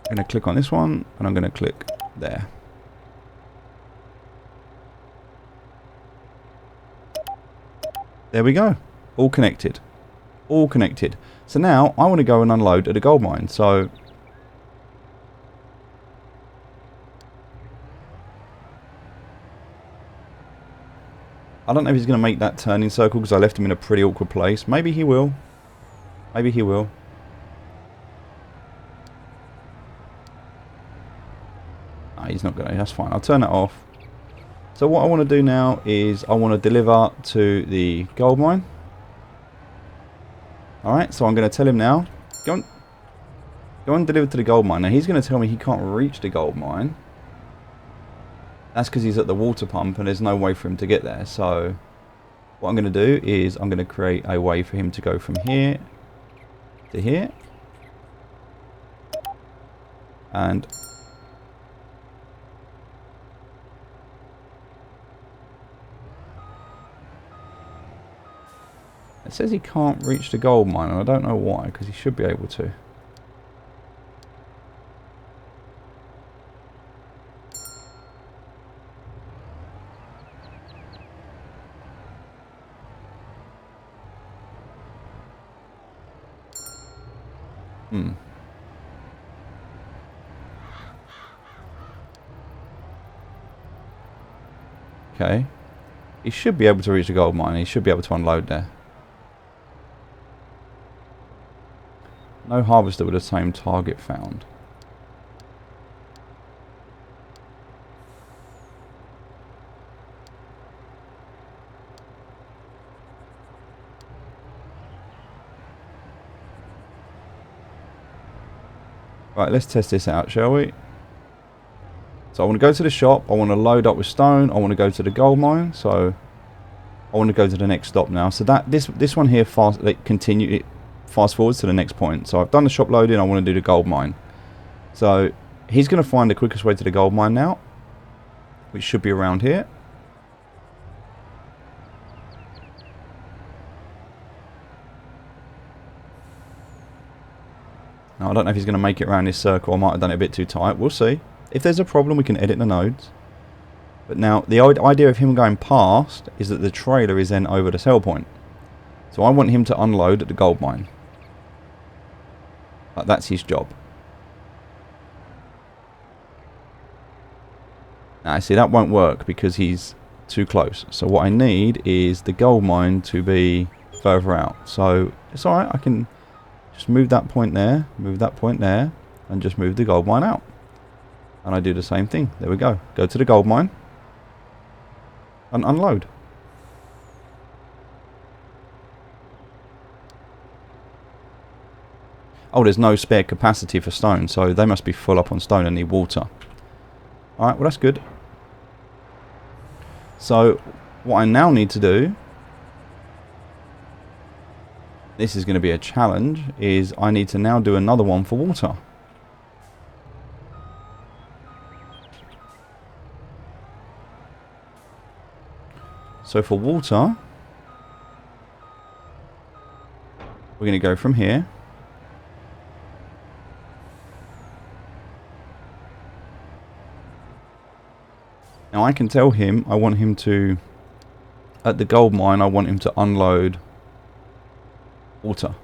I'm going to click on this one and I'm going to click there. There we go. All connected. All connected. So now I want to go and unload at the gold mine. So I don't know if he's going to make that turning circle because I left him in a pretty awkward place. Maybe he will. Maybe he will. No, he's not going to. That's fine. I'll turn that off. So what I want to do now is I want to deliver to the gold mine. Alright, so I'm going to tell him now. Go and deliver to the gold mine. Now he's going to tell me he can't reach the gold mine. That's because he's at the water pump and there's no way for him to get there. So what I'm going to do is I'm going to create a way for him to go from here to here. And it says he can't reach the gold mine, and I don't know why, because he should be able to. Okay. He should be able to reach the gold mine. He should be able to unload there. No harvester with the same target found. Right, let's test this out, shall we? So I want to go to the shop, I want to load up with stone, I want to go to the gold mine, so I want to go to the next stop now. So that this one here fast forwards to the next point. So I've done the shop loading, I want to do the gold mine. So he's going to find the quickest way to the gold mine now, which should be around here. Now I don't know if he's going to make it around this circle. I might have done it a bit too tight. We'll see. If there's a problem, we can edit the nodes. But now the idea of him going past is that the trailer is then over the sell point. So I want him to unload at the gold mine. Like that's his job. Now see, that won't work because he's too close. So what I need is the gold mine to be further out. So it's alright, I can just move that point there, and just move the gold mine out. And I do the same thing. There we go. Go to the gold mine and unload. Oh, there's no spare capacity for stone, so they must be full up on stone and need water. Alright, well that's good. So, what I now need to do, this is going to be a challenge, is I need to now do another one for water. So for water, we're going to go from here. Now I can tell him I want him to, at the gold mine, I want him to unload water.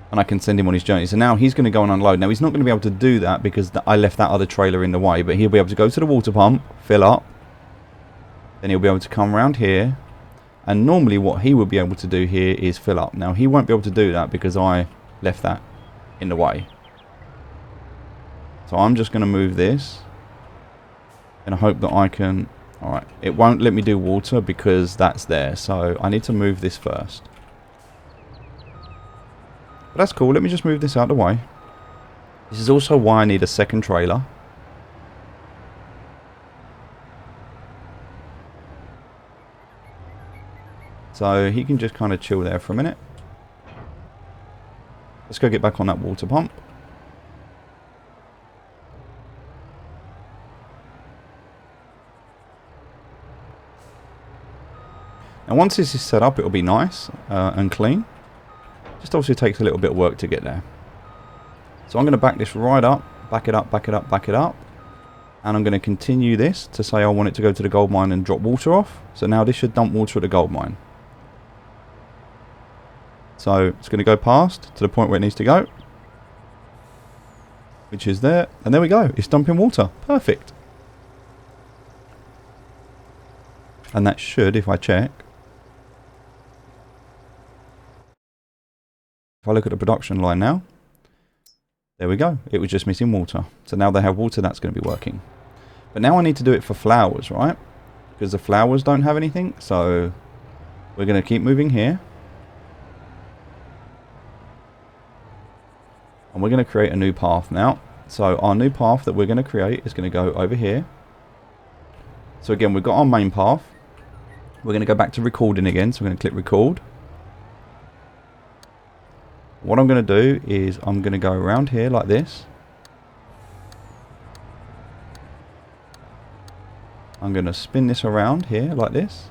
And I can send him on his journey. So now he's going to go and unload. Now he's not going to be able to do that because I left that other trailer in the way. But he'll be able to go to the water pump, fill up. Then he'll be able to come around here. And normally what he would be able to do here is fill up. Now he won't be able to do that because I left that in the way. So I'm just going to move this. And I hope that I can... Alright, it won't let me do water because that's there. So I need to move this first. But that's cool, let me just move this out of the way. This is also why I need a second trailer. So he can just kind of chill there for a minute. Let's go get back on that water pump. And once this is set up, it'll be nice and clean. Just obviously takes a little bit of work to get there. So I'm going to back this right up, back it up, back it up, back it up. And I'm going to continue this to say I want it to go to the gold mine and drop water off. So now this should dump water at the gold mine. So it's going to go past to the point where it needs to go. Which is there. And there we go. It's dumping water. Perfect. And that should, if I check. If I look at the production line now, there we go. It was just missing water. So now they have water, that's going to be working. But now I need to do it for flowers, right? Because the flowers don't have anything. So we're going to keep moving here. And we're going to create a new path now. So our new path that we're going to create is going to go over here. So again, we've got our main path. We're going to go back to recording again. So we're going to click record. What I'm going to do is I'm going to go around here like this. I'm going to spin this around here like this.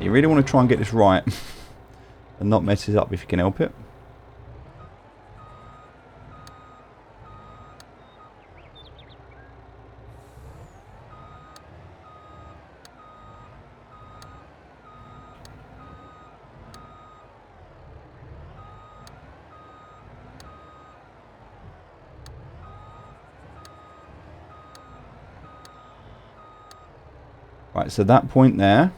You really want to try and get this right and not mess it up if you can help it. Right, so that point there,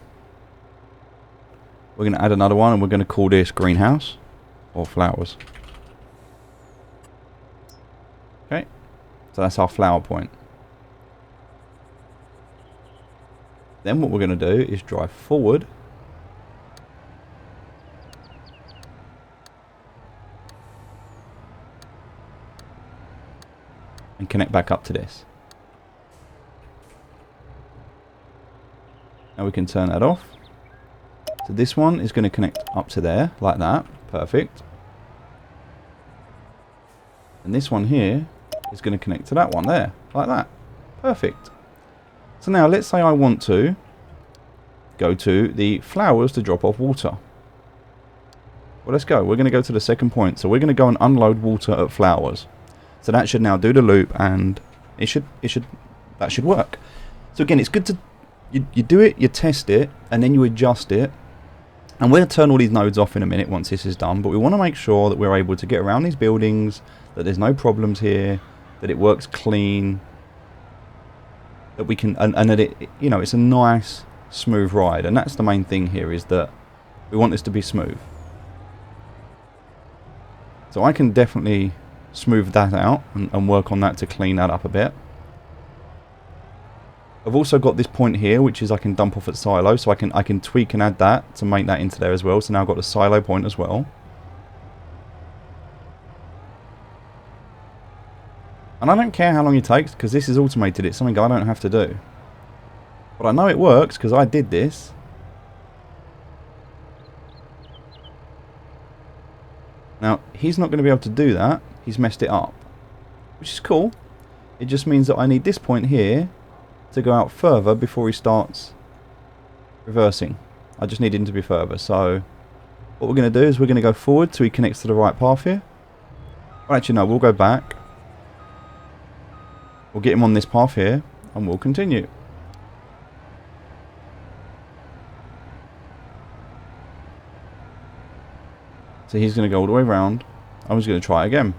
we're going to add another one and we're going to call this greenhouse or flowers. Okay, so that's our flower point. Then what we're going to do is drive forward. And connect back up to this. Now we can turn that off. So this one is going to connect up to there, like that. Perfect. And this one here is going to connect to that one there, like that. Perfect. So now let's say I want to go to the flowers to drop off water. Well, let's go. We're going to go to the second point. So we're going to go and unload water at flowers. So that should now do the loop and that should work. So again, it's good to you do it, you test it, and then you adjust it. And we'll turn all these nodes off in a minute once this is done, but we want to make sure that we're able to get around these buildings, that there's no problems here, that it works clean, that we can, and that it, you know, it's a nice, smooth ride. And that's the main thing here, is that we want this to be smooth. So I can definitely smooth that out and work on that to clean that up a bit. I've also got this point here, which is I can dump off at silo, so I can tweak and add that to make that into there as well. So now I've got the silo point as well. And I don't care how long it takes, because this is automated. It's something I don't have to do. But I know it works, because I did this. Now, he's not going to be able to do that. He's messed it up. Which is cool. It just means that I need this point here to go out further before he starts reversing. I just need him to be further. So, what we're going to do is we're going to go forward so he connects to the right path here. Well, actually, no, we'll go back. We'll get him on this path here, and we'll continue. So he's going to go all the way around. I was going to try it again.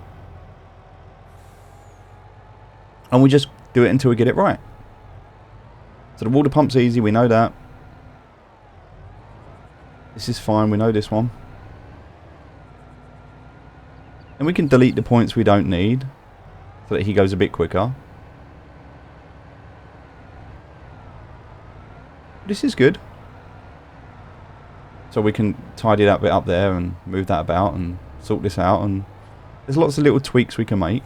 And we just do it until we get it right. So the water pump's easy, we know that. This is fine, we know this one. And we can delete the points we don't need, so that he goes a bit quicker. This is good. So we can tidy that bit up there and move that about and sort this out, and there's lots of little tweaks we can make.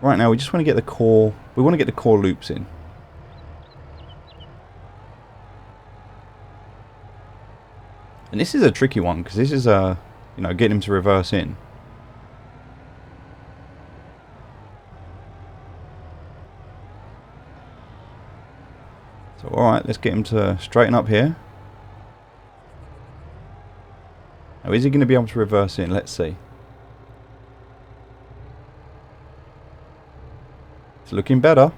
Right now we just want to get the core, we want to get the core loops in. And this is a tricky one, because this is a, you know, getting him to reverse in. So alright, let's get him to straighten up here. Now, is he going to be able to reverse in? Let's see. It's looking better.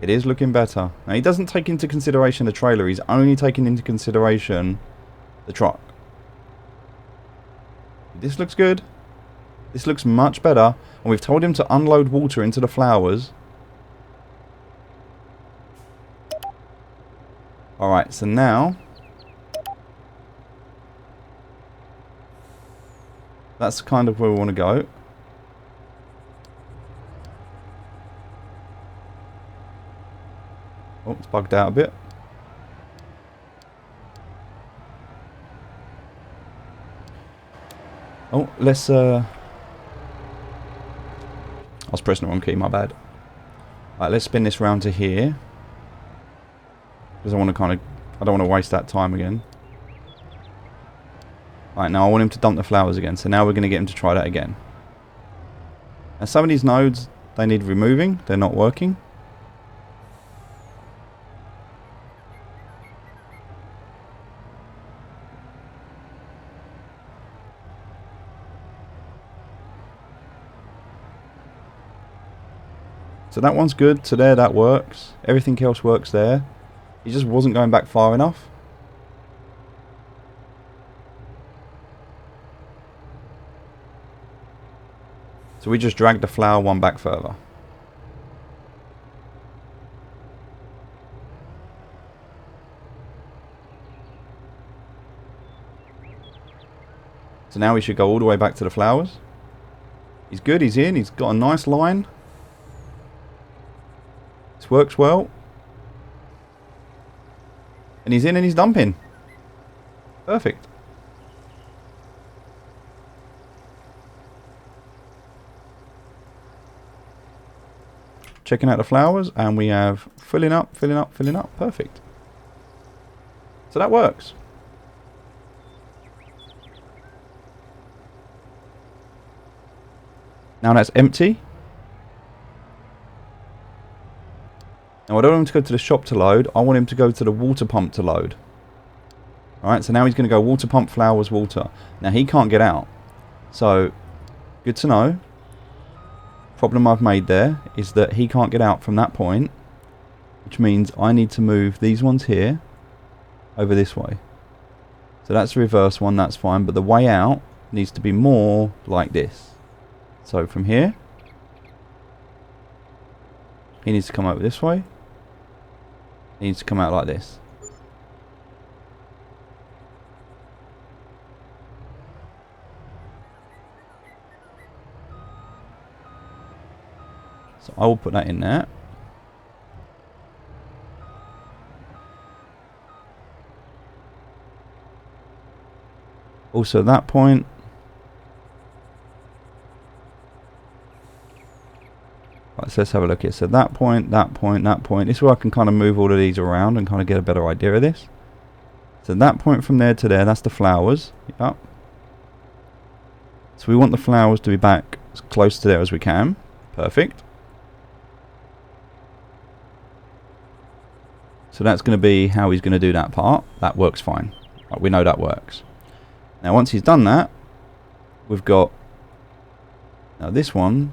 It is looking better. Now, he doesn't take into consideration the trailer. He's only taking into consideration the truck. This looks good. This looks much better. And we've told him to unload water into the flowers. Alright, so now that's kind of where we want to go. Oh, it's bugged out a bit. Oh, let's I was pressing the wrong key, my bad. Alright, let's spin this round to here. Because I want to I don't want to waste that time again. Alright, now I want him to dump the flowers again. So now we're going to get him to try that again. Now some of these nodes, they need removing. They're not working. So that one's good. So there, that works. Everything else works there. He just wasn't going back far enough. So we just dragged the flower one back further. So now we should go all the way back to the flowers. He's good, he's in, he's got a nice line. This works well. And he's in and he's dumping. Perfect. Checking out the flowers, and we have filling up, filling up, filling up. Perfect. So that works. Now that's empty. Now I don't want him to go to the shop to load. I want him to go to the water pump to load. Alright, so now he's going to go water pump, flowers, water. Now he can't get out. So, good to know. Problem I've made there is that he can't get out from that point. Which means I need to move these ones here over this way. So that's the reverse one, that's fine. But the way out needs to be more like this. So from here, he needs to come over this way. He needs to come out like this. So I will put that in there. Also at that point. Right, so let's have a look here. So that point, that point, that point. This is where I can kind of move all of these around and kind of get a better idea of this. So that point from there to there, that's the flowers. Yep. So we want the flowers to be back as close to there as we can. Perfect. So that's going to be how he's going to do that part. That works fine. Right, we know that works. Now once he's done that, we've got now this one.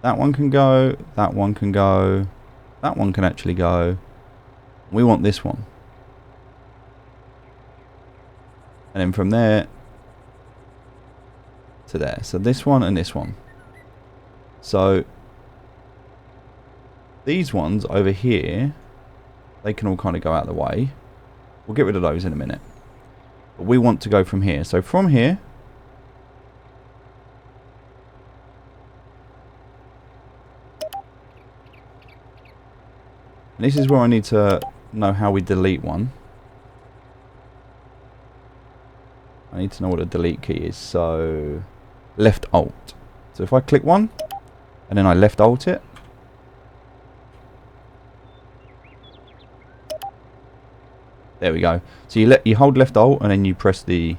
That one can go, that one can go, that one can actually go. We want this one. And then from there to there. So this one and this one. So these ones over here, they can all kind of go out of the way. We'll get rid of those in a minute. But we want to go from here. So from here, and this is where I need to know how we delete one. I need to know what a delete key is. So left alt. So if I click one and then I left alt it, there we go. So you hold left alt and then you press then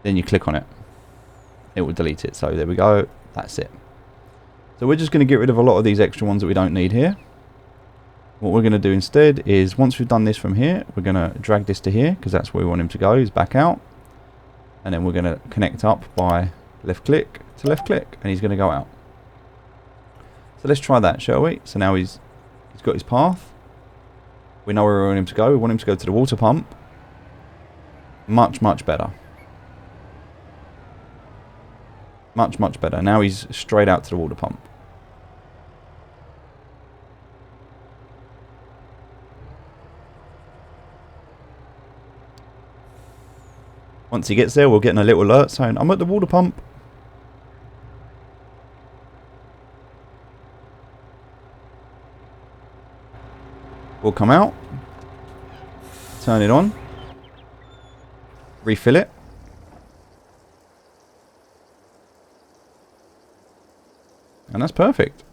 you click on it. It will delete it. So there we go. That's it. So we're just going to get rid of a lot of these extra ones that we don't need here. What we're going to do instead is, once we've done this from here, we're going to drag this to here, because that's where we want him to go. He's back out. And then we're going to connect up by left click to left click, and he's going to go out. So let's try that, shall we? So now he's got his path. We know where we want him to go. We want him to go to the water pump. Much, much better. Much, much better. Now he's straight out to the water pump. Once he gets there, we'll get a little alert saying, I'm at the water pump. We'll come out, turn it on, refill it. And that's perfect.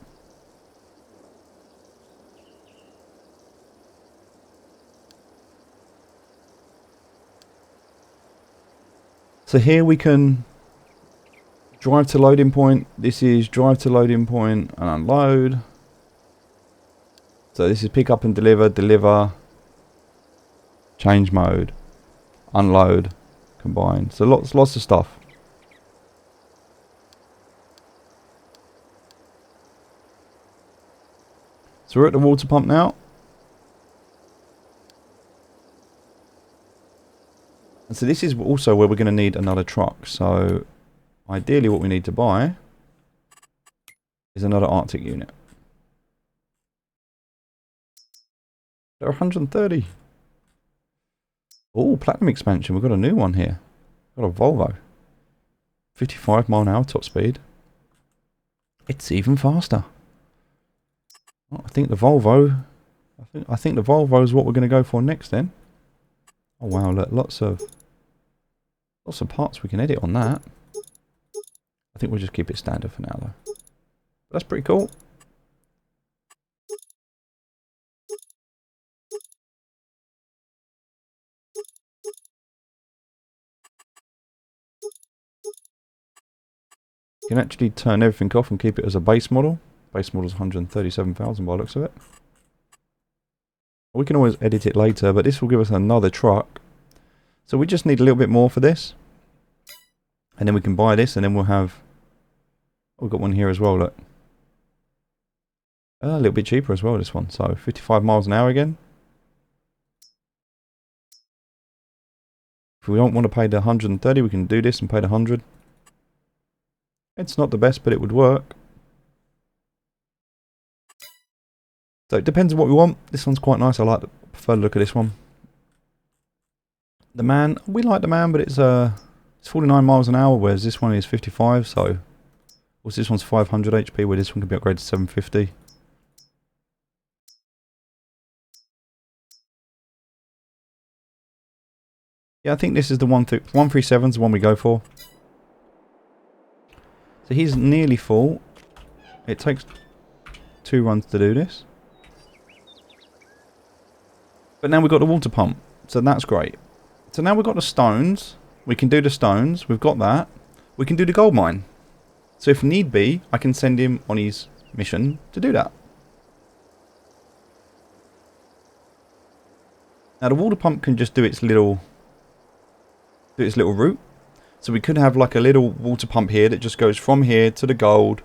So here we can drive to loading point. This is drive to loading point and unload. So this is pick up and deliver, change mode, unload, combine. So lots of stuff. So we're at the water pump now. And so this is also where we're going to need another truck. So ideally what we need to buy is another Arctic unit. They're 130. Oh, platinum expansion. We've got a new one here. Got a Volvo. 55 mile an hour top speed. It's even faster. Oh, I think the Volvo. I think the Volvo is what we're going to go for next then. Oh wow, look, lots of parts we can edit on that. I think we'll just keep it standard for now though. But that's pretty cool. You can actually turn everything off and keep it as a base model. Base model is 137,000 by the looks of it. We can always edit it later, but this will give us another truck. So we just need a little bit more for this. And then we can buy this, and then we'll have... Oh, we've got one here as well, look. A little bit cheaper as well, this one. So 55 miles an hour again. If we don't want to pay the 130, we can do this and pay the 100. It's not the best, but it would work. So it depends on what we want. This one's quite nice. I prefer the look of this one. The man, we like the man, but it's 49 miles an hour, whereas this one is 55. So What's this one's 500 HP, where this one can be upgraded to 750. Yeah, I think this is the 137's the one we go for. So he's nearly full. It takes 2 runs to do this. But now we've got the water pump, so that's great. So now we've got the stones. We can do the stones. We've got that. We can do the gold mine. So if need be, I can send him on his mission to do that. Now the water pump can just do its little route. So we could have like a little water pump here that just goes from here to the gold.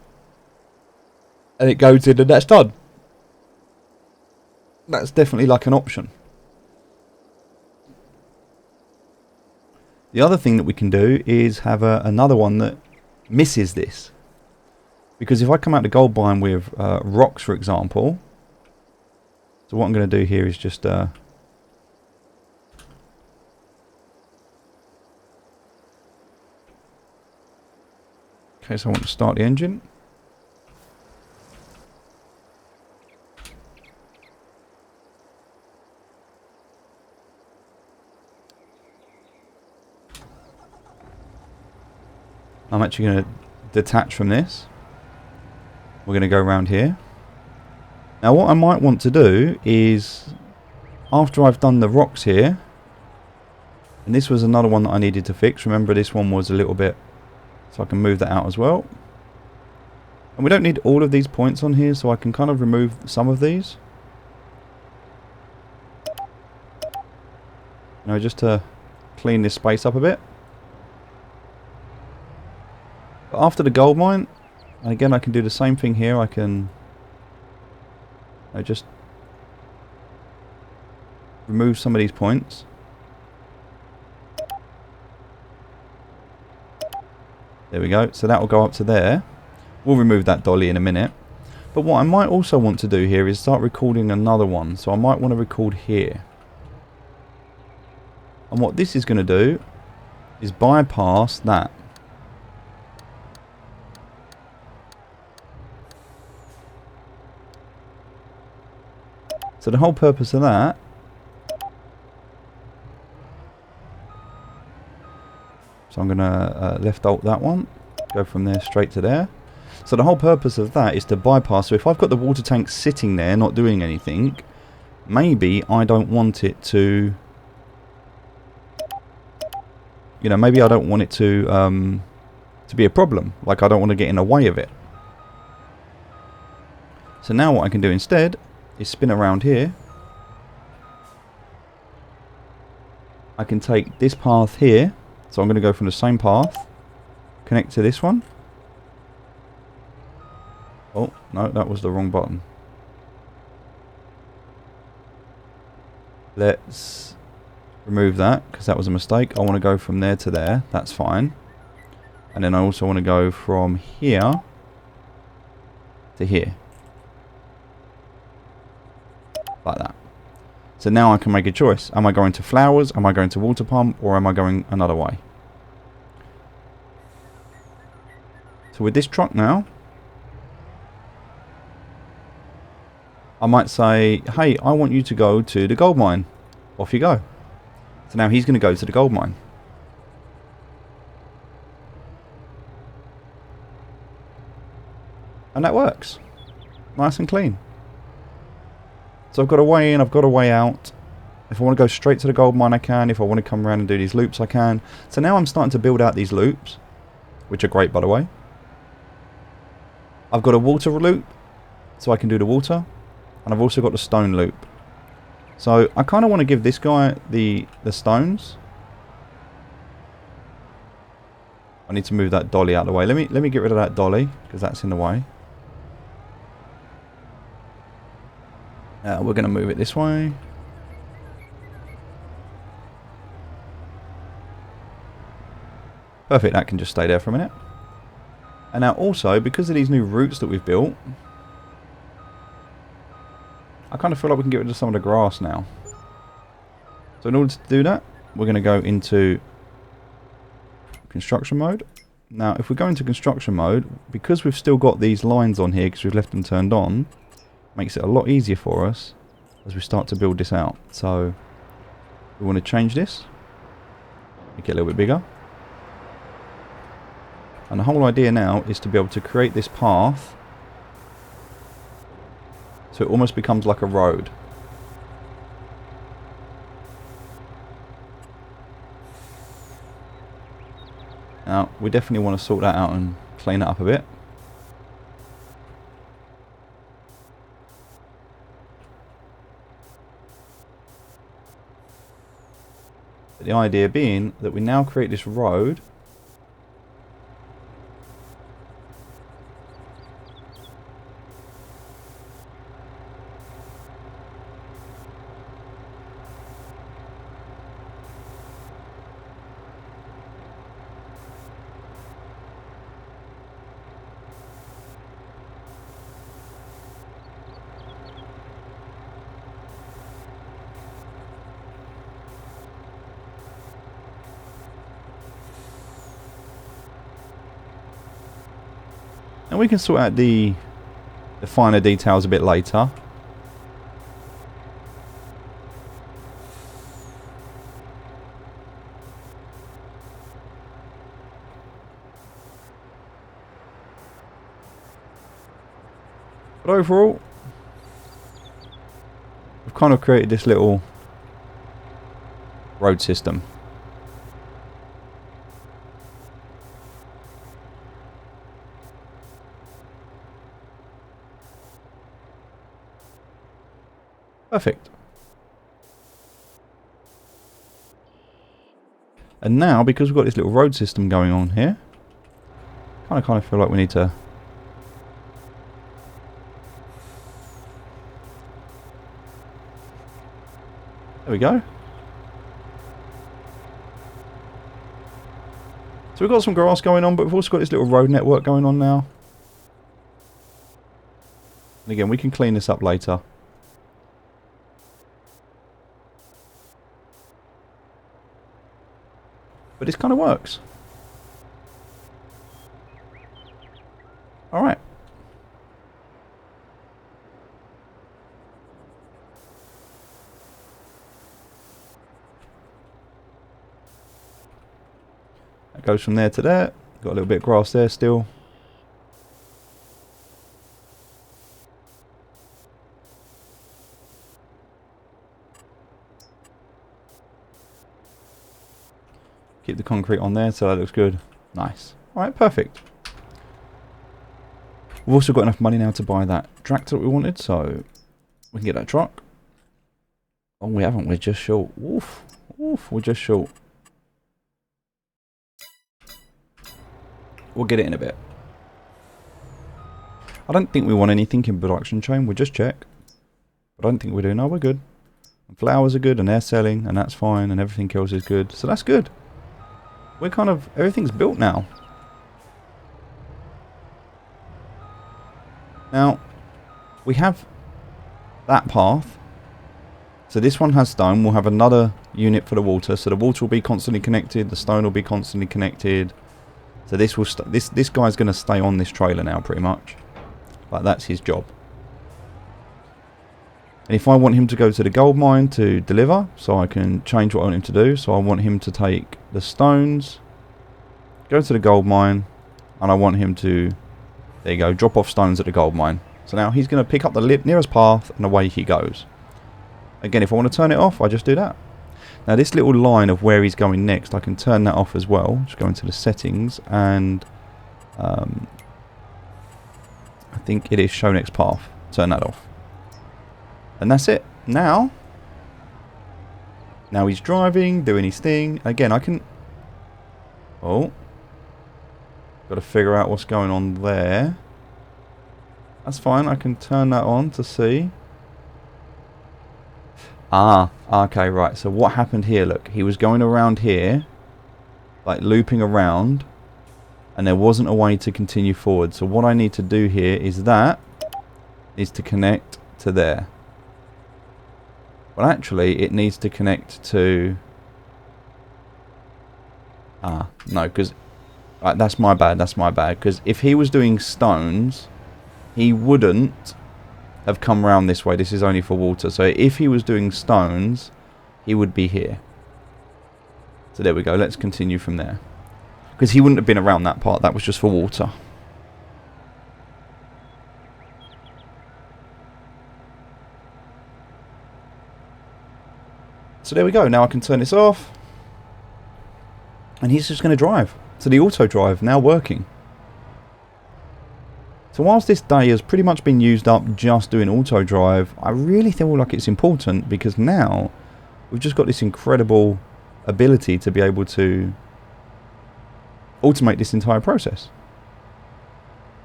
And it goes in and that's done. That's definitely like an option. The other thing that we can do is have another one that misses this. Because if I come out the gold mine with rocks, for example. So what I'm going to do here is just... okay, so I want to start the engine. I'm actually going to detach from this. We're going to go around here. Now what I might want to do is, after I've done the rocks here, and this was another one that I needed to fix. Remember, this one was a little bit, so I can move that out as well. And we don't need all of these points on here, so I can kind of remove some of these. You know, just to clean this space up a bit. But after the gold mine, and again I can do the same thing here. I can just remove some of these points. There we go. So that will go up to there. We'll remove that dolly in a minute. But what I might also want to do here is start recording another one. So I might want to record here. And what this is going to do is bypass that. So the whole purpose of that so I'm going to left alt that one, go from there straight to there. So the whole purpose of that is to bypass. So if I've got the water tank sitting there not doing anything, maybe I don't want it to, you know, maybe I don't want it to be a problem. Like I don't want to get in the way of it. So now what I can do instead is spin around here. I can take this path here, so I'm going to go from the same path, connect to this one. Oh no, that was the wrong button. Let's remove that because that was a mistake. I want to go from there to there, that's fine. And then I also want to go from here to here. Like that. So now I can make a choice. Am I going to flowers? Am I going to water pump? Or am I going another way? So with this truck now, I might say, hey, I want you to go to the gold mine. Off you go. So now he's going to go to the gold mine. And that works. Nice and clean. So I've got a way in, I've got a way out. If I want to go straight to the gold mine, I can. If I want to come around and do these loops, I can. So now I'm starting to build out these loops, which are great, by the way. I've got a water loop, so I can do the water. And I've also got the stone loop. So I kind of want to give this guy the stones. I need to move that dolly out of the way. Let me get rid of that dolly, because that's in the way. We're going to move it this way. Perfect, that can just stay there for a minute. And now also, because of these new routes that we've built, I kind of feel like we can get rid of some of the grass now. So in order to do that, we're going to go into construction mode. Now, if we go into construction mode, because we've still got these lines on here, because we've left them turned on, makes it a lot easier for us as we start to build this out. So, we want to change this, make it a little bit bigger. And the whole idea now is to be able to create this path so it almost becomes like a road. Now, we definitely want to sort that out and clean it up a bit. But the idea being that we now create this road . And we can sort out the finer details a bit later. But overall, we've kind of created this little road system. Perfect. And now, because we've got this little road system going on here, I kind of feel like we need to there we go. So we've got some grass going on, but we've also got this little road network going on now. And again, we can clean this up later. But this kind of works. Alright. That goes from there to there. Got a little bit of grass there still. Keep the concrete on there, so that looks good. Nice. Alright, perfect. We've also got enough money now to buy that tractor that we wanted, so we can get that truck. Oh, we haven't. We're just short. Oof. Oof, we're just short. We'll get it in a bit. I don't think we want anything in production chain. We'll just check. But I don't think we do. No, we're good. And flowers are good, and they're selling, and that's fine, and everything else is good. So that's good. We're kind of, everything's built now. Now, we have that path. So this one has stone. We'll have another unit for the water. So the water will be constantly connected. The stone will be constantly connected. So this will this guy's going to stay on this trailer now, pretty much. Like, that's his job. And if I want him to go to the gold mine to deliver, so I can change what I want him to do. So I want him to take the stones, go to the gold mine, and I want him to, there you go, drop off stones at the gold mine. So now he's going to pick up the nearest path, and away he goes. Again, if I want to turn it off, I just do that. Now this little line of where he's going next, I can turn that off as well. Just go into the settings, and I think it is show next path. Turn that off. And that's it. Now he's driving, doing his thing. Again, I can... Oh. Got to figure out what's going on there. That's fine. I can turn that on to see. Ah, okay, right. So what happened here, look. He was going around here, like looping around, and there wasn't a way to continue forward. So what I need to do here is that needs to connect to there. Well, actually, it needs to connect to... Ah, no, because... Right, that's my bad, because if he was doing stones, he wouldn't have come round this way. This is only for water. So if he was doing stones, he would be here. So there we go. Let's continue from there. Because he wouldn't have been around that part. That was just for water. So there we go. Now I can turn this off. And he's just going to drive. So the auto drive now working. So whilst this day has pretty much been used up just doing auto drive, I really feel like it's important because now we've just got this incredible ability to be able to automate this entire process.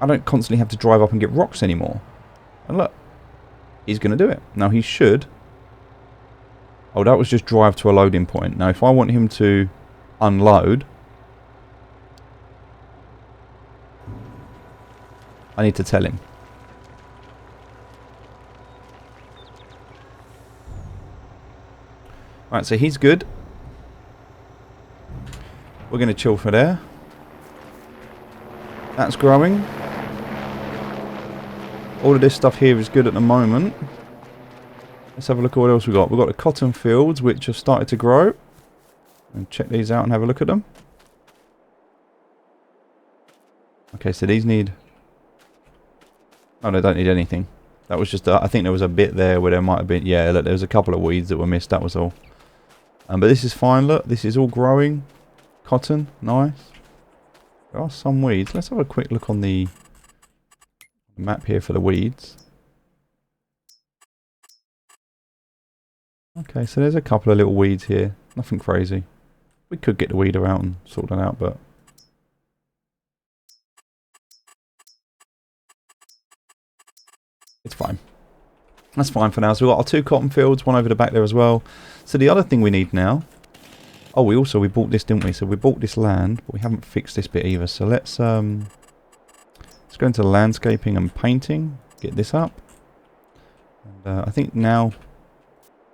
I don't constantly have to drive up and get rocks anymore. And look, he's going to do it. Now he should. Oh, that was just drive to a loading point. Now if I want him to unload, I need to tell him. Right, so he's good. We're going to chill for there. That's growing. All of this stuff here is good at the moment. Let's have a look at what else we've got. We've got the cotton fields, which have started to grow. And check these out and have a look at them. Okay, so these need... Oh, they don't need anything. That was just... I think there was a bit there where there might have been... Yeah, look, there was a couple of weeds that were missed. That was all. But this is fine, look. This is all growing. Cotton, nice. There are some weeds. Let's have a quick look on the map here for the weeds. Okay, so there's a couple of little weeds here. Nothing crazy. We could get the weeder out and sort that out, but... It's fine. That's fine for now. So we've got our 2 cotton fields, one over the back there as well. So the other thing we need now... Oh, we bought this, didn't we? So we bought this land, but we haven't fixed this bit either. So let's go into landscaping and painting. Get this up. And I think now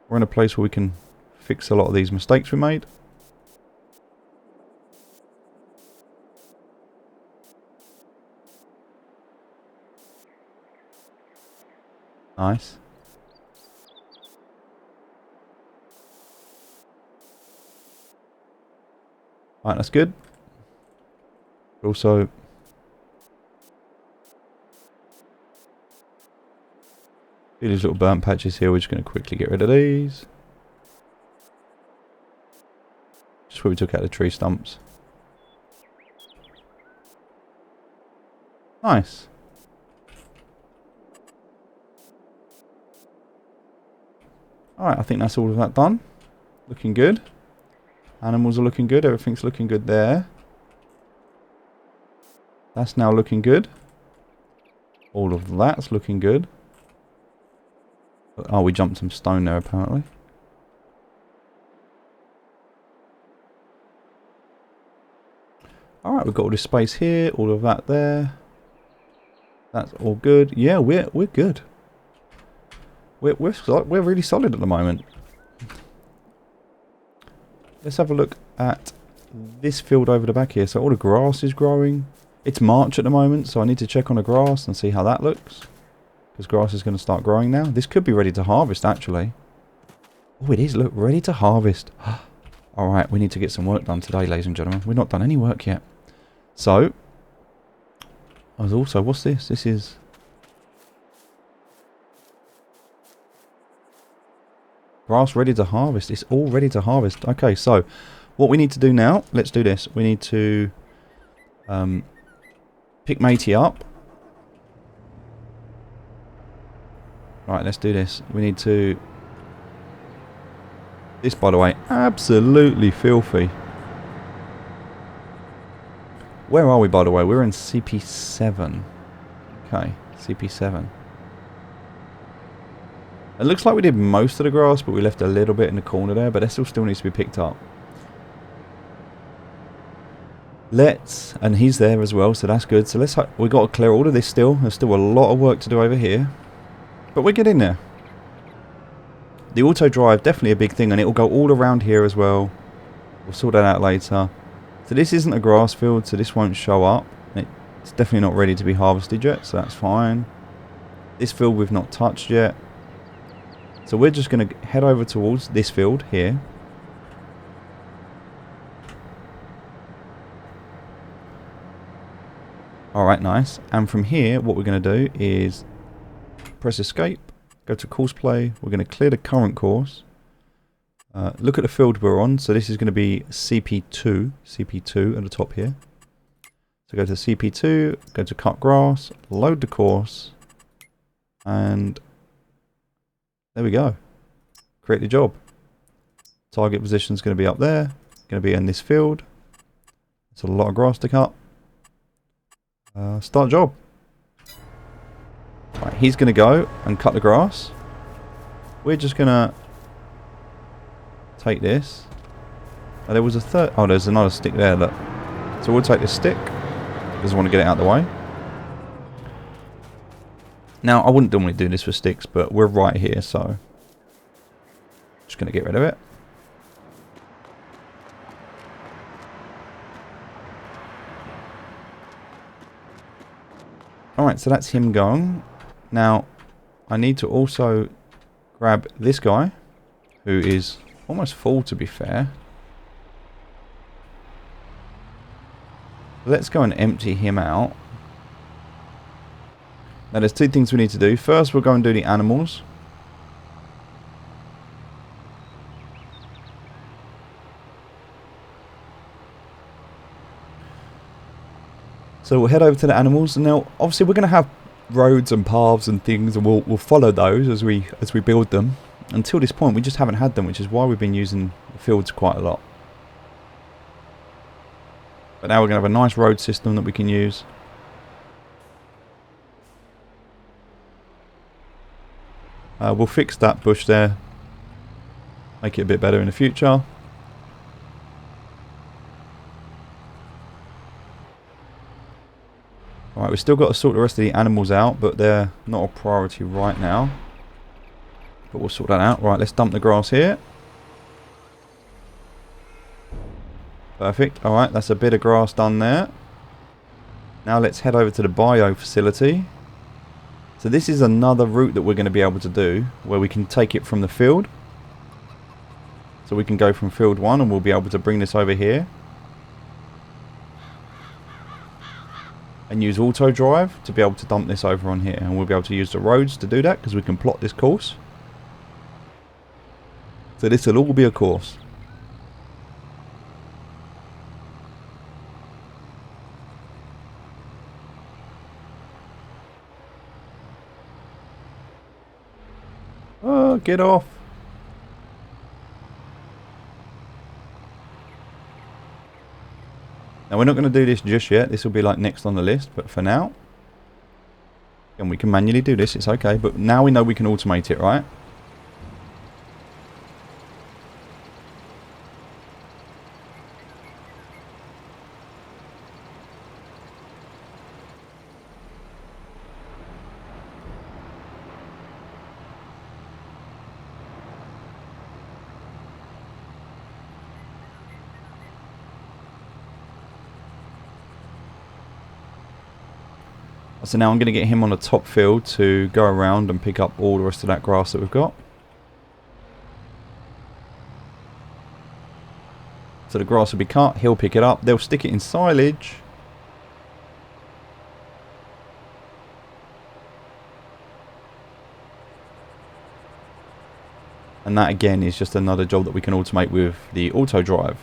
we're in a place where we can fix a lot of these mistakes we made. Nice. Right, that's good. Also, these little burnt patches here, we're just going to quickly get rid of these. Just where we took out the tree stumps. Nice. Alright, I think that's all of that done. Looking good. Animals are looking good. Everything's looking good there. That's now looking good. All of that's looking good. Oh, we jumped some stone there apparently. Alright, we've got all this space here. All of that there. That's all good. Yeah, we're good. We're really solid at the moment. Let's have a look at this field over the back here. So all the grass is growing. It's March at the moment, so I need to check on the grass and see how that looks. Because grass is going to start growing now. This could be ready to harvest, actually. Oh, it is. Look, ready to harvest. Alright, we need to get some work done today, ladies and gentlemen. We've not done any work yet. So, what's this? This is... grass ready to harvest. It's all ready to harvest. Okay, so what we need to do now, let's do this. We need to pick Matey up. Right, let's do this. We need to... This, by the way, absolutely filthy. Where are we, by the way? We're in CP7. Okay, CP7. It looks like we did most of the grass, but we left a little bit in the corner there, but that still needs to be picked up. And he's there as well, so that's good. So we've got to clear all of this still. There's still a lot of work to do over here. But we're getting there. The auto drive, definitely a big thing, and it will go all around here as well. We'll sort that out later. So this isn't a grass field, so this won't show up. It's definitely not ready to be harvested yet, so that's fine. This field we've not touched yet. So we're just going to head over towards this field here. Alright, nice. And from here, what we're going to do is press escape, go to course play. We're going to clear the current course. Look at the field we're on. So this is going to be CP2 at the top here. So go to CP2, go to cut grass, load the course, and there we go. Create the job. Target position is going to be up there. Going to be in this field. It's a lot of grass to cut. Start job. Right, he's going to go and cut the grass. We're just going to take this. Oh, there was a third. Oh, there's another stick there. Look. So we'll take this stick. Doesn't want to get it out of the way. Now, I wouldn't normally do this with sticks, but we're right here, so just going to get rid of it. Alright, so that's him going. Now, I need to also grab this guy, who is almost full, to be fair. Let's go and empty him out. Now, there's two things we need to do. First, we'll go and do the animals. So we'll head over to the animals. Now, obviously, we're going to have roads and paths and things, and we'll follow those as we build them. Until this point, we just haven't had them, which is why we've been using the fields quite a lot. But now we're going to have a nice road system that we can use. We'll fix that bush there. Make it a bit better in the future. Alright, we've still got to sort the rest of the animals out, but they're not a priority right now. But we'll sort that out. Right, let's dump the grass here. Perfect. Alright, that's a bit of grass done there. Now let's head over to the bio facility. So this is another route that we're going to be able to do, where we can take it from the field. So we can go from field 1 and we'll be able to bring this over here. And use AutoDrive to be able to dump this over on here. And we'll be able to use the roads to do that, because we can plot this course. So this will all be a course. Oh, get off. Now, we're not going to do this just yet. This will be like next on the list. But for now, and we can manually do this. It's okay. But now we know we can automate it, right? So now I'm going to get him on the top field to go around and pick up all the rest of that grass that we've got. So the grass will be cut, he'll pick it up, they'll stick it in silage. And that again is just another job that we can automate with the AutoDrive.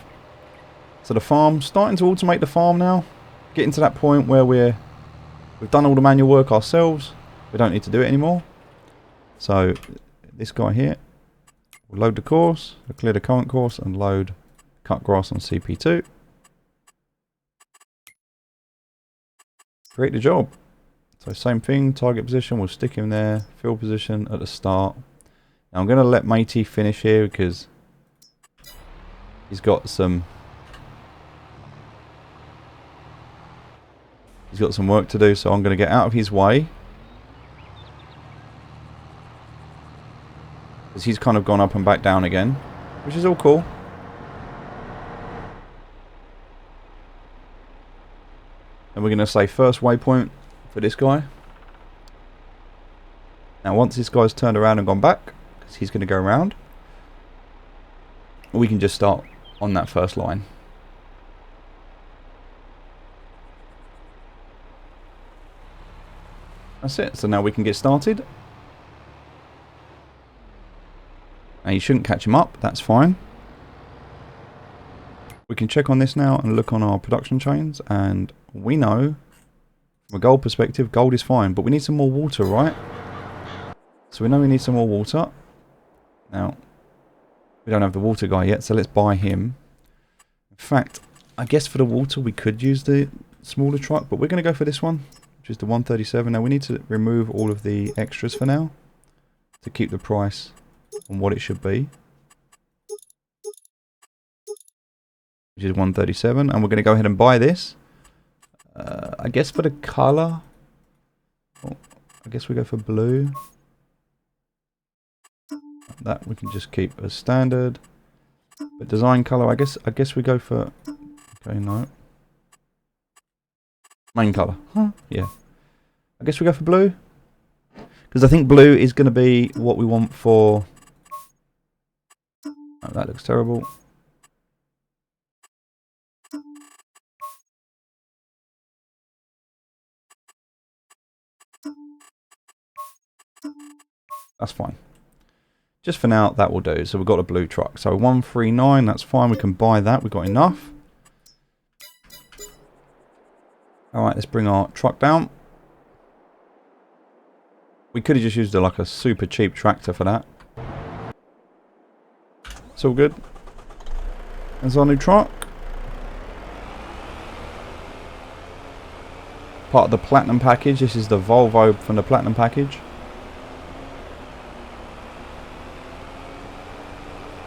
So the farm, starting to automate the farm now. Getting to that point where we've done all the manual work ourselves. We don't need to do it anymore. So this guy here, we'll load the course, we'll clear the current course and load cut grass on CP2. Create the job. So same thing, target position, we'll stick him there, field position at the start. Now I'm going to let Matey finish here because he's got some work to do, so I'm going to get out of his way. Because he's kind of gone up and back down again, which is all cool. we're going to say first waypoint for this guy. Now once this guy's turned around and gone back, because he's going to go around, we can just start on that first line. That's it. So now we can get started. Now you shouldn't catch him up, that's fine. We can check on this now and look on our production chains, and we know from a gold perspective, gold is fine, but we need some more water, right? So we know we need some more water. Now, we don't have the water guy yet, so let's buy him. In fact, I guess for the water we could use the smaller truck, but we're going to go for this one, which is the 137. Now we need to remove all of the extras for now to keep the price on what it should be, which is 137, and we're going to go ahead and buy this. I guess for the colour, I guess we go for blue. That we can just keep as standard. But design colour, I guess we go for, okay, no, main colour. Huh? Yeah, I guess we go for blue, because I think blue is going to be what we want for. Oh, that looks terrible. That's fine. Just for now, that will do. So we've got a blue truck. So 139, that's fine. We can buy that. We've got enough. Alright, let's bring our truck down. We could have just used like a super cheap tractor for that. It's all good. There's our new truck. Part of the Platinum package. This is the Volvo from the Platinum package.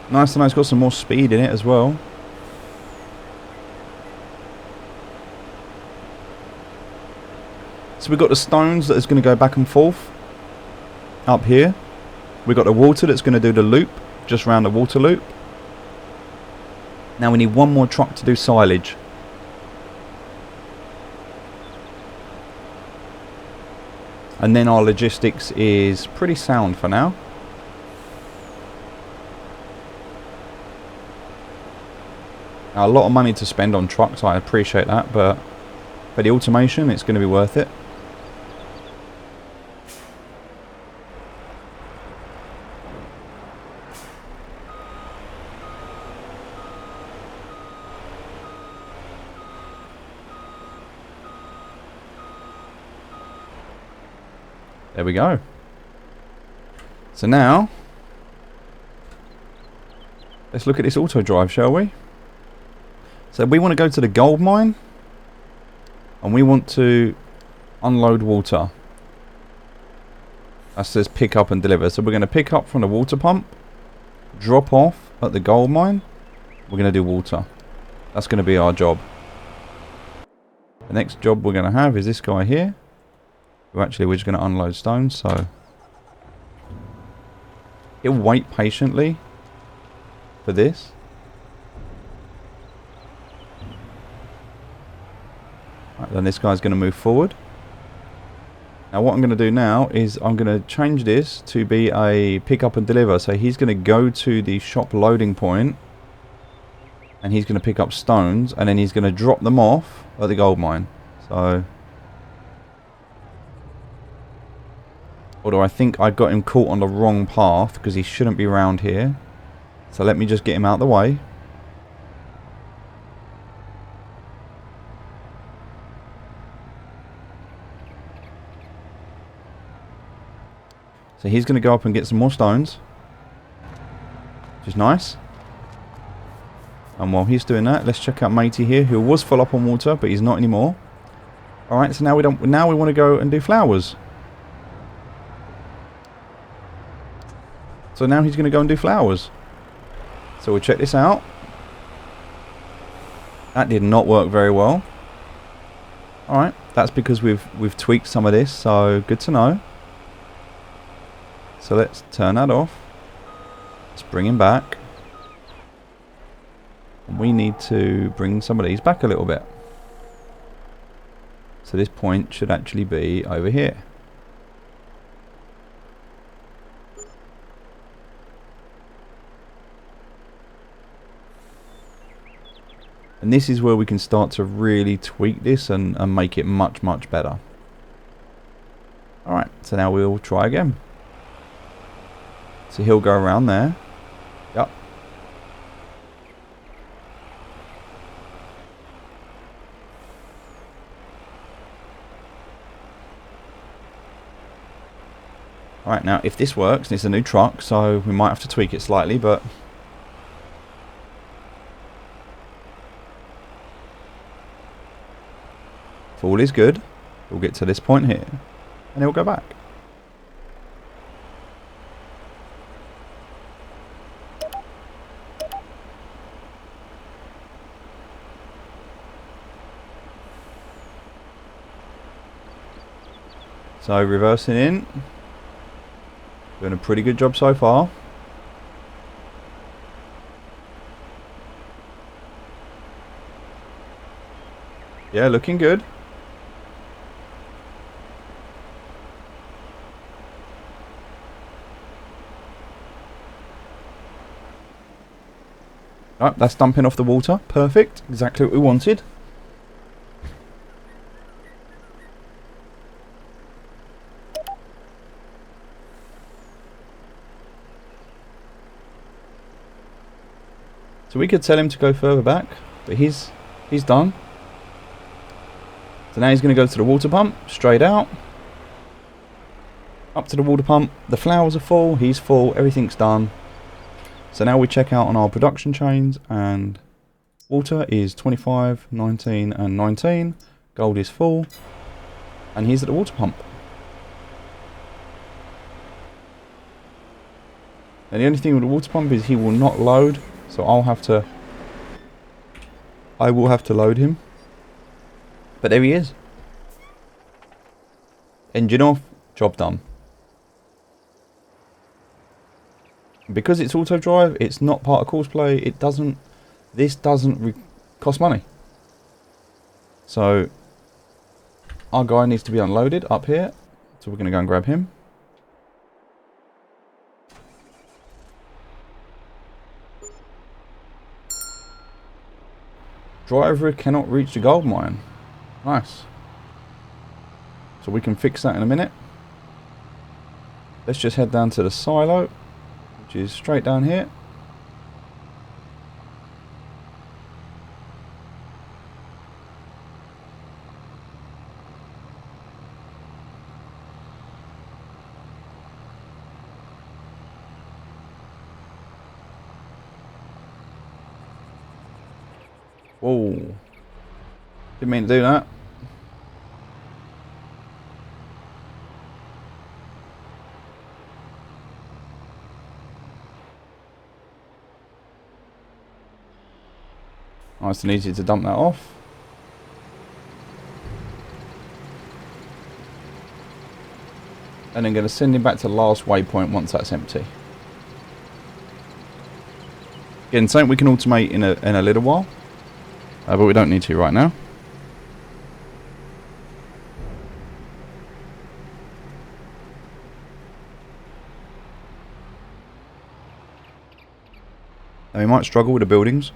Nice to know it's got some more speed in it as well. So we've got the stones that is going to go back and forth up here. We've got the water that's going to do the loop just round the water loop. Now we need one more truck to do silage. And then our logistics is pretty sound for now. A lot of money to spend on trucks, I appreciate that, but for the automation it's going to be worth it. There we go. So now let's look at this AutoDrive, shall we? So we want to go to the gold mine and we want to unload water. That says pick up and deliver. So we're going to pick up from the water pump, drop off at the gold mine. We're going to do water. That's going to be our job. The next job we're going to have is this guy here. Who actually we're just going to unload stones. So he'll wait patiently for this. Right, then this guy's going to move forward. Now what I'm going to do now is I'm going to change this to be a pick up and deliver. So he's going to go to the shop loading point and he's going to pick up stones and then he's going to drop them off at the gold mine. So, although I think I got him caught on the wrong path because he shouldn't be around here. So let me just get him out of the way. So he's going to go up and get some more stones, which is nice. And while he's doing that, let's check out Matey here, who was full up on water, but he's not anymore. All right, so now we want to go and do flowers. So now he's going to go and do flowers. So we'll check this out. That did not work very well. All right, that's because we've tweaked some of this, so good to know. So let's turn that off. Let's bring him back. And we need to bring some of these back a little bit. So this point should actually be over here. And this is where we can start to really tweak this and make it much, much better. Alright, so now we'll try again. So he'll go around there. Yep. Alright, now if this works, and it's a new truck, so we might have to tweak it slightly, but... if all is good, we'll get to this point here, and he'll go back. So reversing in, doing a pretty good job so far. Yeah, looking good. Right, that's dumping off the water. Perfect. Exactly what we wanted. So we could tell him to go further back, but he's done. So now he's going to go to the water pump, straight out. Up to the water pump. The flowers are full, he's full, everything's done. So now we check out on our production chains, and water is 25, 19 and 19. Gold is full. And he's at the water pump. And the only thing with the water pump is he will not load. So I will have to load him. But there he is. Engine off, job done. Because it's AutoDrive, it's not part of courseplay. This doesn't cost money. So our guy needs to be unloaded up here. So we're going to go and grab him. Driver cannot reach the gold mine. Nice. So we can fix that in a minute. Let's just head down to the silo, which is straight down here. Whoa. Didn't mean to do that. Nice and easy to dump that off. And then going to send him back to the last waypoint once that's empty. Again, something we can automate in a little while. But we don't need to right now. And we might struggle with the buildings.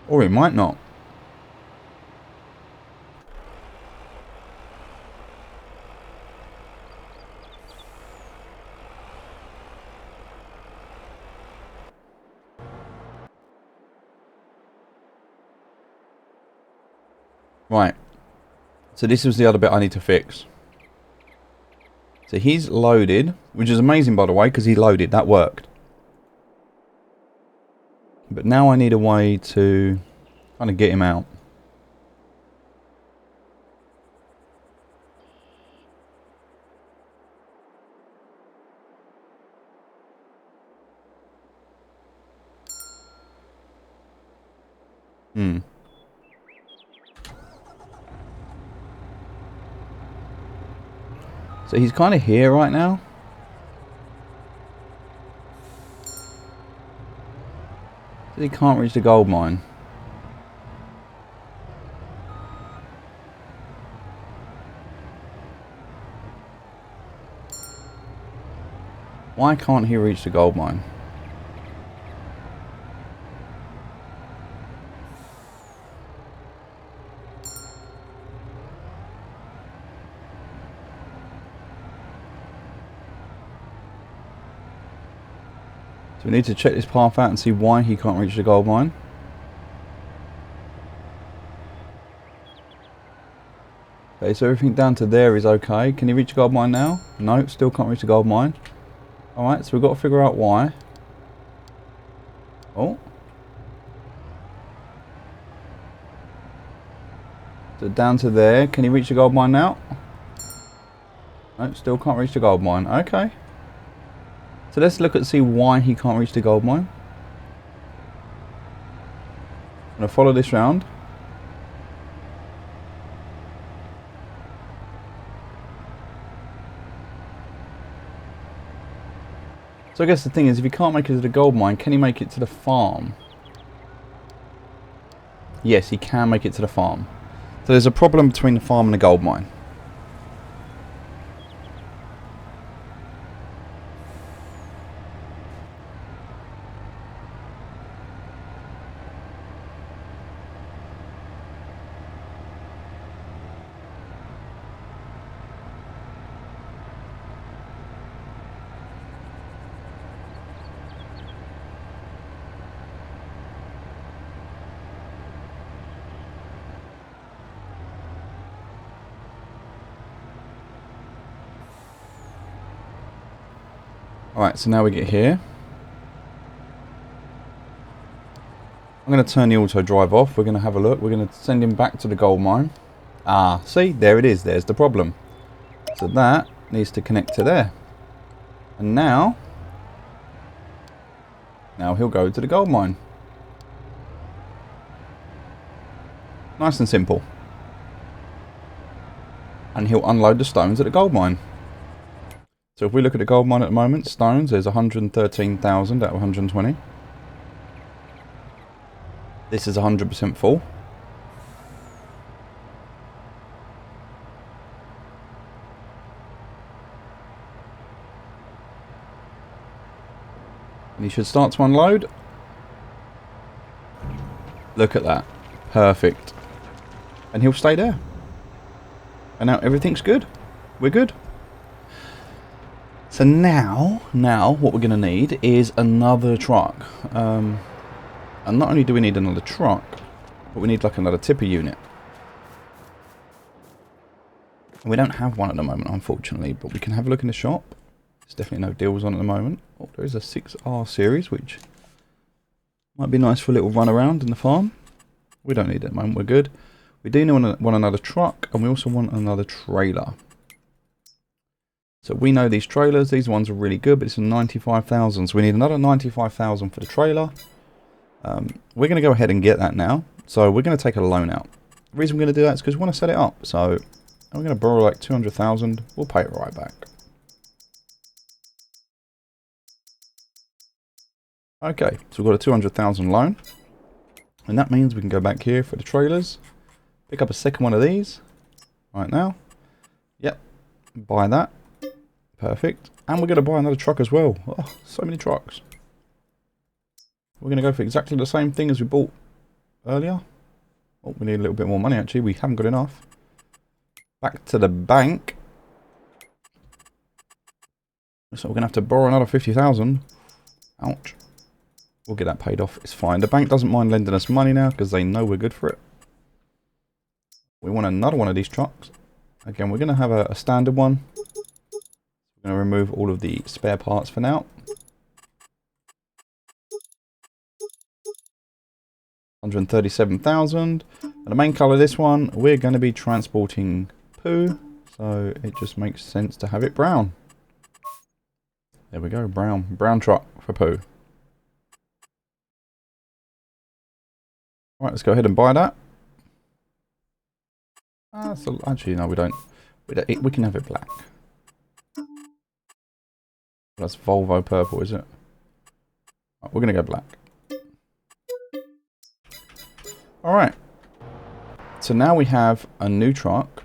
Or we might not. Right, so this was the other bit I need to fix. So he's loaded, which is amazing by the way, because he loaded, that worked. But now I need a way to kind of get him out. So he's kind of here right now. He can't reach the gold mine. Why can't he reach the gold mine? So we need to check this path out and see why he can't reach the gold mine. Okay, so everything down to there is okay. Can he reach the gold mine now? No, still can't reach the gold mine. Alright, so we've got to figure out why. Oh. So down to there. Can he reach the gold mine now? No, still can't reach the gold mine. Okay. So let's look at see why he can't reach the gold mine. I'm going to follow this round. So I guess the thing is, if he can't make it to the gold mine, can he make it to the farm? Yes, he can make it to the farm. So there's a problem between the farm and the gold mine. Alright, so now we get here. I'm going to turn the AutoDrive off. We're going to have a look. We're going to send him back to the gold mine. Ah, see? There it is. There's the problem. So that needs to connect to there. And now he'll go to the gold mine. Nice and simple. And he'll unload the stones at the gold mine. So if we look at the gold mine at the moment, stones, there's 113,000 out of 120. This is 100% full. And he should start to unload. Look at that. Perfect. And he'll stay there. And now everything's good. We're good. So now what we're going to need is another truck. And not only do we need another truck, but we need like another tipper unit. And we don't have one at the moment, unfortunately, but we can have a look in the shop. There's definitely no deals on at the moment. Oh, there is a 6R series, which might be nice for a little run around in the farm. We don't need it at the moment, we're good. We do want another truck, and we also want another trailer. So we know these trailers, these ones are really good, but it's 95,000. So we need another 95,000 for the trailer. We're going to go ahead and get that now. So we're going to take a loan out. The reason we're going to do that is because we want to set it up. So we're going to borrow like 200,000. We'll pay it right back. Okay, so we've got a 200,000 loan. And that means we can go back here for the trailers. Pick up a second one of these. Right now. Yep. Buy that. Perfect. And we're going to buy another truck as well. Oh, so many trucks. We're going to go for exactly the same thing as we bought earlier. Oh, we need a little bit more money actually. We haven't got enough. Back to the bank. So we're going to have to borrow another 50,000. Ouch. We'll get that paid off. It's fine. The bank doesn't mind lending us money now because they know we're good for it. We want another one of these trucks. Again, we're going to have a standard one. We're going to remove all of the spare parts for now. 137,000. And the main colour of this one, we're going to be transporting poo. So it just makes sense to have it brown. There we go, brown. Brown truck for poo. Right, let's go ahead and buy that. So actually, no, we don't. We can have it black. That's Volvo purple, is it? Right, we're going to go black. Alright. So now we have a new truck.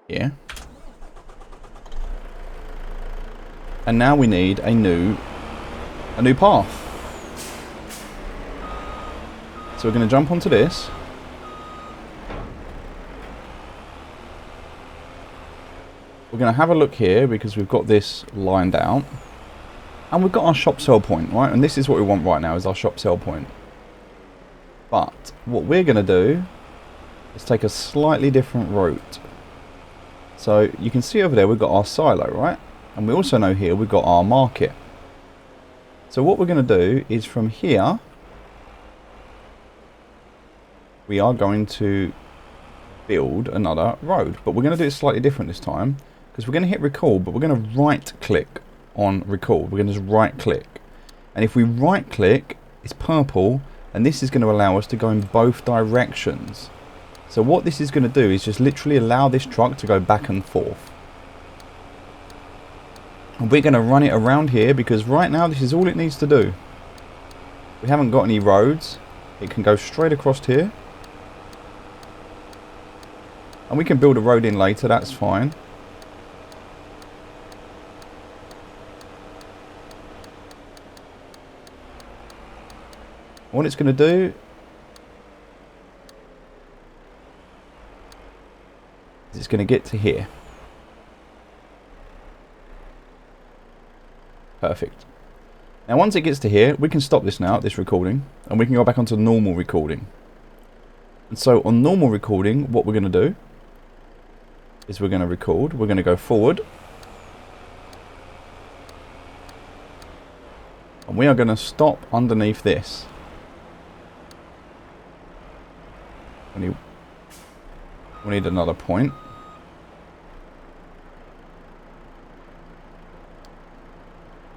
Here. And now we need a new path. So we're going to jump onto this. We're going to have a look here because we've got this lined out. And we've got our shop sell point, right? And this is what we want right now, is our shop sell point. But what we're going to do is take a slightly different route. So you can see over there we've got our silo, right? And we also know here we've got our market. So what we're going to do is from here, we are going to build another road. But we're going to do it slightly different this time. Because we're going to hit record, but we're going to right click on record. We're going to just right click. And if we right click, it's purple. And this is going to allow us to go in both directions. So what this is going to do is just literally allow this truck to go back and forth. And we're going to run it around here because right now this is all it needs to do. We haven't got any roads. It can go straight across here. And we can build a road in later, that's fine. What it's going to do is it's going to get to here. Perfect. Now once it gets to here, we can stop this now, this recording, and we can go back onto normal recording. And so on normal recording, what we're going to do is we're going to record, we're going to go forward. And we are going to stop underneath this. We need another point.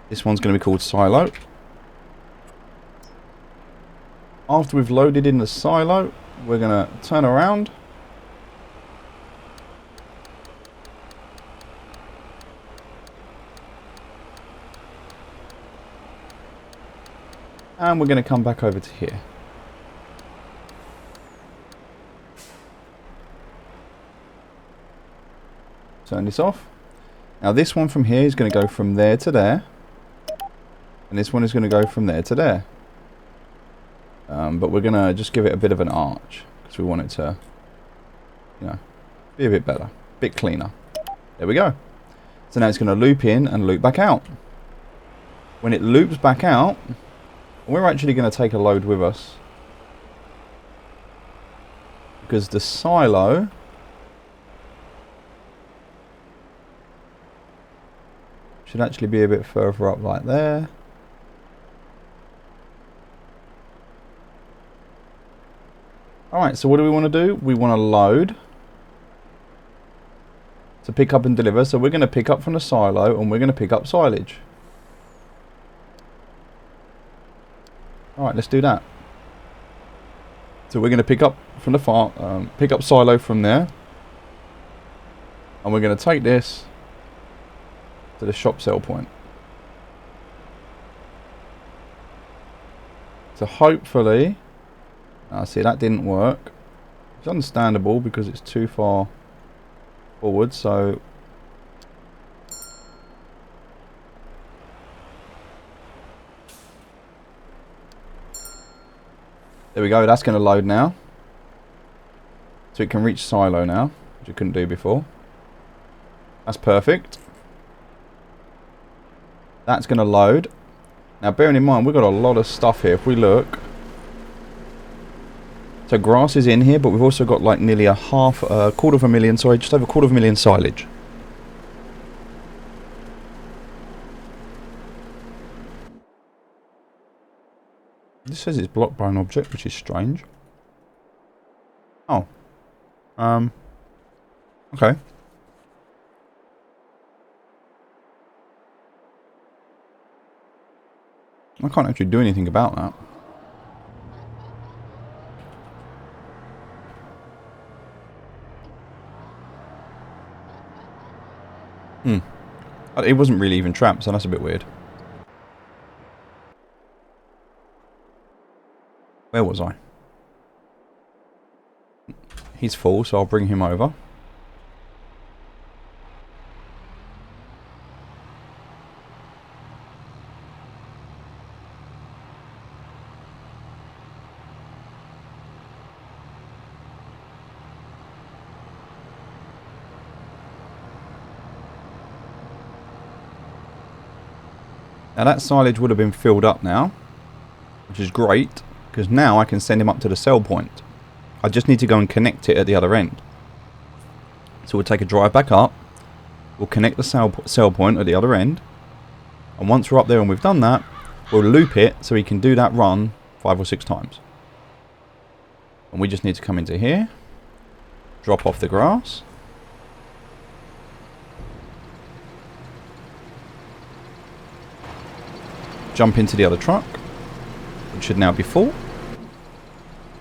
This one's going to be called silo. After we've loaded in the silo, we're going to turn around. And we're going to come back over to here. Turn this off. Now this one from here is going to go from there to there. And this one is going to go from there to there. But we're going to just give it a bit of an arch. Because we want it to, you know, be a bit better. A bit cleaner. There we go. So now it's going to loop in and loop back out. When it loops back out, we're actually going to take a load with us. Because the silo should actually be a bit further up like there. Alright, so what do we want to do? We want to load to pick up and deliver. So we're going to pick up from the silo and we're going to pick up silage. Alright, let's do that. So we're going to pick up from the farm, pick up silo from there. And we're going to take this to the shop sell point. So hopefully, see that didn't work. It's understandable because it's too far forward. So there we go. That's going to load now. So it can reach silo now, which it couldn't do before. That's perfect. That's going to load. Now bearing in mind we've got a lot of stuff here. If we look, so grass is in here, but we've also got like nearly just over 250,000 silage. This says it's blocked by an object, which is strange. Oh. Okay. I can't actually do anything about that. It wasn't really even trapped, so that's a bit weird. Where was I? He's full, so I'll bring him over. Now that silage would have been filled up now, which is great, because now I can send him up to the sell point. I just need to go and connect it at the other end. So we'll take a drive back up, we'll connect the sell point at the other end, and once we're up there and we've done that, we'll loop it so he can do that run 5 or 6 times. And we just need to come into here, drop off the grass, jump into the other truck, which should now be full.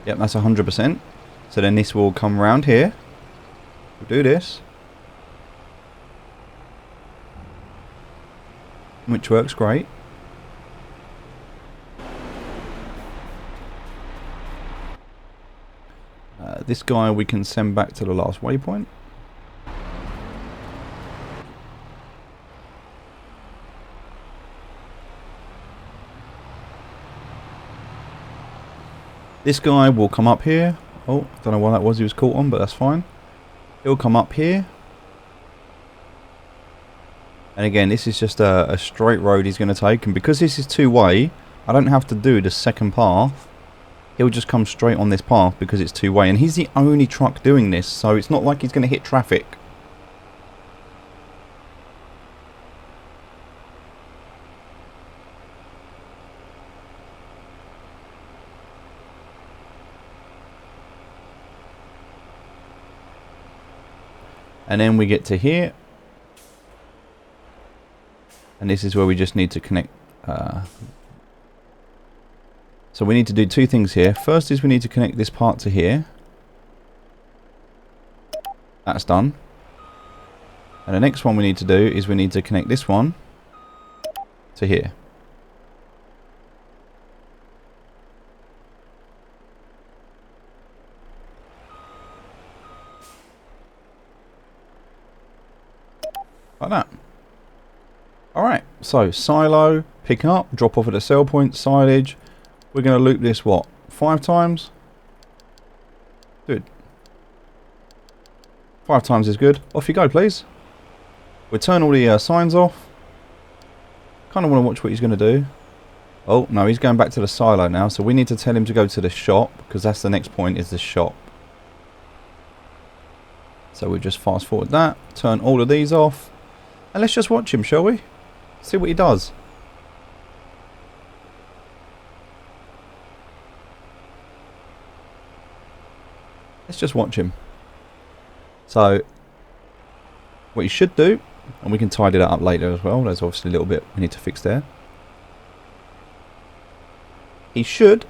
Yep, that's 100%. So then this will come round here. We'll do this, which works great. This guy we can send back to the last waypoint. This guy will come up here. Oh, I don't know what that was he was caught on, but that's fine. He'll come up here. And again, this is just a straight road he's going to take. And because this is two-way, I don't have to do the second path. He'll just come straight on this path because it's two-way. And he's the only truck doing this, so it's not like he's going to hit traffic. And then we get to here. And this is where we just need to connect. So we need to do 2 things here. First is we need to connect this part to here. That's done. And the next one we need to do is we need to connect this one to here. Like that. Alright, so silo, pick up, drop off at the sell point, silage. We're going to loop this, what, 5 times? Good. 5 times is good. Off you go, please. We'll turn all the signs off. Kind of want to watch what he's going to do. Oh, no, he's going back to the silo now, so we need to tell him to go to the shop, because that's the next point, is the shop. So we'll just fast forward that, turn all of these off, and let's just watch him, shall we? See what he does. Let's just watch him. So, what you should do, and we can tidy that up later as well, there's obviously a little bit we need to fix there. He should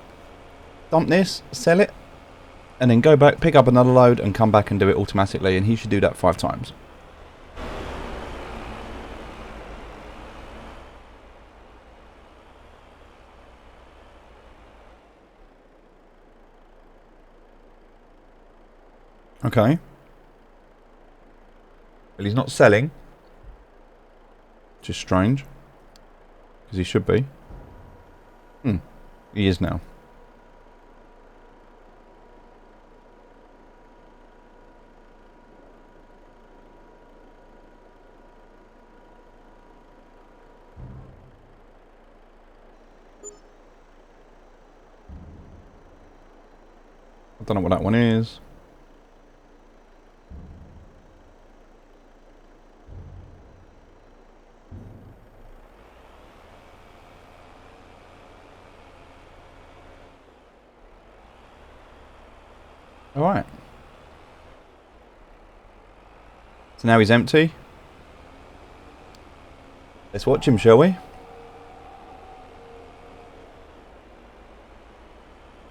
dump this, sell it, and then go back, pick up another load, and come back and do it automatically, and he should do that 5 times. Okay. Well, he's not selling. Which is strange. Because he should be. He is now. I don't know what that one is. Alright. So now he's empty. Let's watch him, shall we?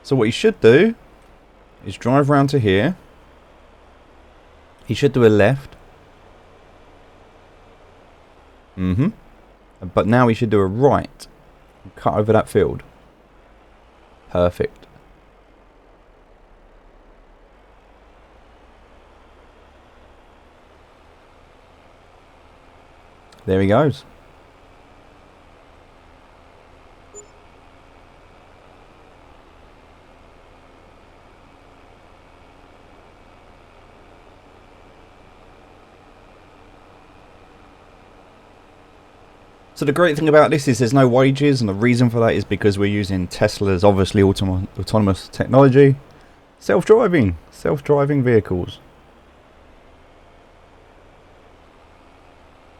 So what he should do is drive round to here. He should do a left. But now he should do a right. And cut over that field. Perfect. There he goes. So the great thing about this is there's no wages, and the reason for that is because we're using Tesla's obviously autonomous technology. Self-driving vehicles.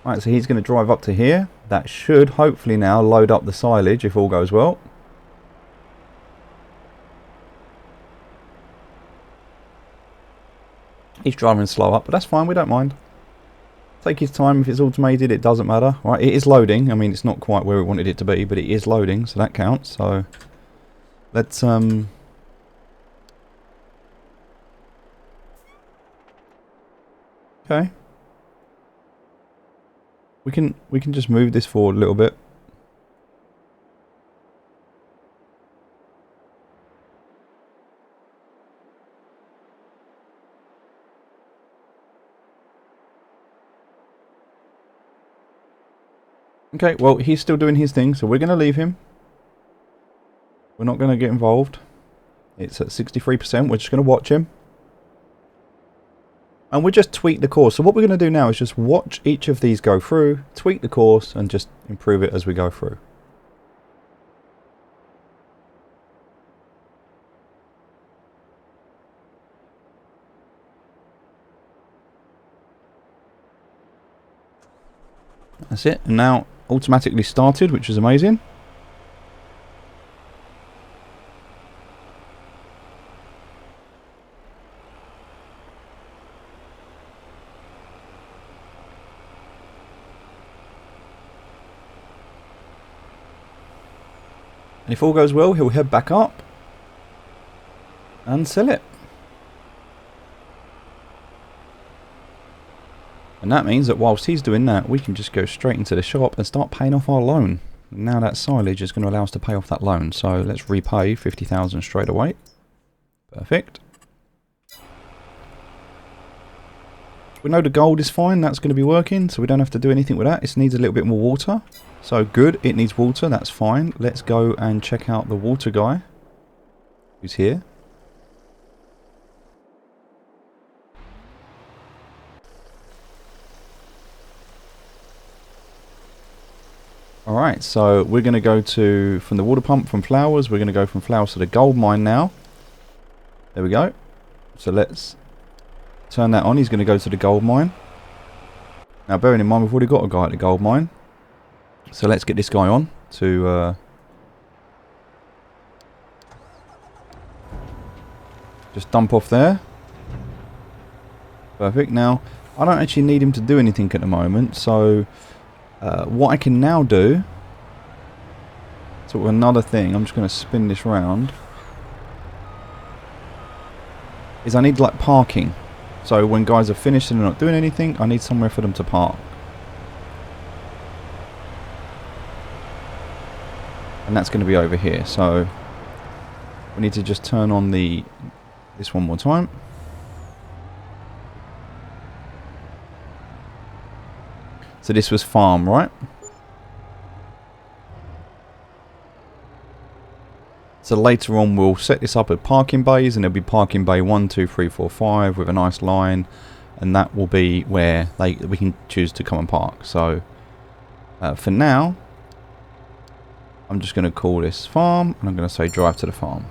Right, so he's going to drive up to here. That should hopefully now load up the silage if all goes well. He's driving slow up, but that's fine, we don't mind. Take his time. If it's automated, it doesn't matter. Right, it is loading. I mean, it's not quite where we wanted it to be, but it is loading, so that counts. So let's okay. We can just move this forward a little bit. Okay, well, he's still doing his thing, so we're going to leave him. We're not going to get involved. It's at 63%. We're just going to watch him. And we'll just tweak the course. So what we're going to do now is just watch each of these go through, tweak the course, and just improve it as we go through. That's it. And now automatically started, which is amazing. And if all goes well, he'll head back up and sell it. And that means that whilst he's doing that, we can just go straight into the shop and start paying off our loan. Now that silage is going to allow us to pay off that loan. So let's repay 50,000 straight away. Perfect. We know the gold is fine. That's going to be working. So we don't have to do anything with that. It needs a little bit more water. So good. It needs water. That's fine. Let's go and check out the water guy who's here. Alright, so we're going to go to, from the water pump from flowers, we're going to go from flowers to the gold mine now. There we go. So let's turn that on. He's going to go to the gold mine. Now bearing in mind we've already got a guy at the gold mine. So let's get this guy on to just dump off there. Perfect. Now I don't actually need him to do anything at the moment, so what I can now do, so another thing, I'm just going to spin this round, is I need like parking. So when guys are finished and they're not doing anything, I need somewhere for them to park. And that's going to be over here. So we need to just turn on this one more time. So this was farm, right? So later on we'll set this up at parking bays, and there'll be parking bay 1, 2, 3, 4, 5 with a nice line, and that will be where we can choose to come and park. So for now, I'm just going to call this farm, and I'm going to say drive to the farm.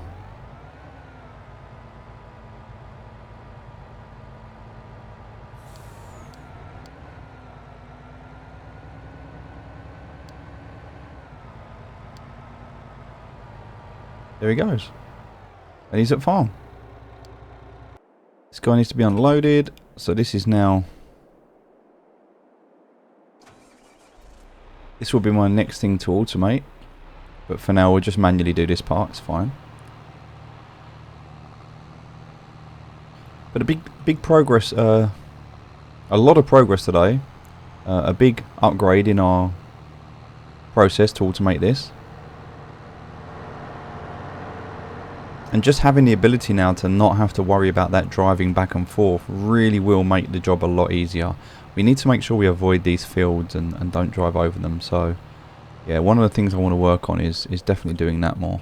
There he goes. And he's at farm. This guy needs to be unloaded. So this is now... This will be my next thing to automate. But for now we'll just manually do this part. It's fine. But a big progress. A lot of progress today. A big upgrade in our process to automate this. And just having the ability now to not have to worry about that driving back and forth really will make the job a lot easier. We need to make sure we avoid these fields and don't drive over them. So yeah, one of the things I want to work on is definitely doing that more.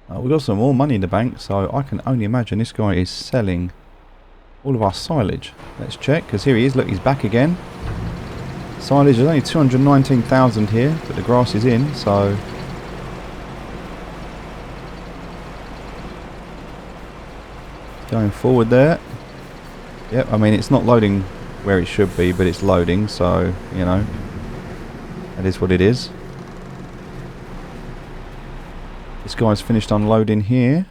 We've got some more money in the bank, so I can only imagine this guy is selling all of our silage. Let's check, because here he is. Look, he's back again. Silage is only 219,000 here, but the grass is in, so going forward there. Yep, I mean it's not loading where it should be, but it's loading, so you know, that is what it is. This guy's finished unloading here,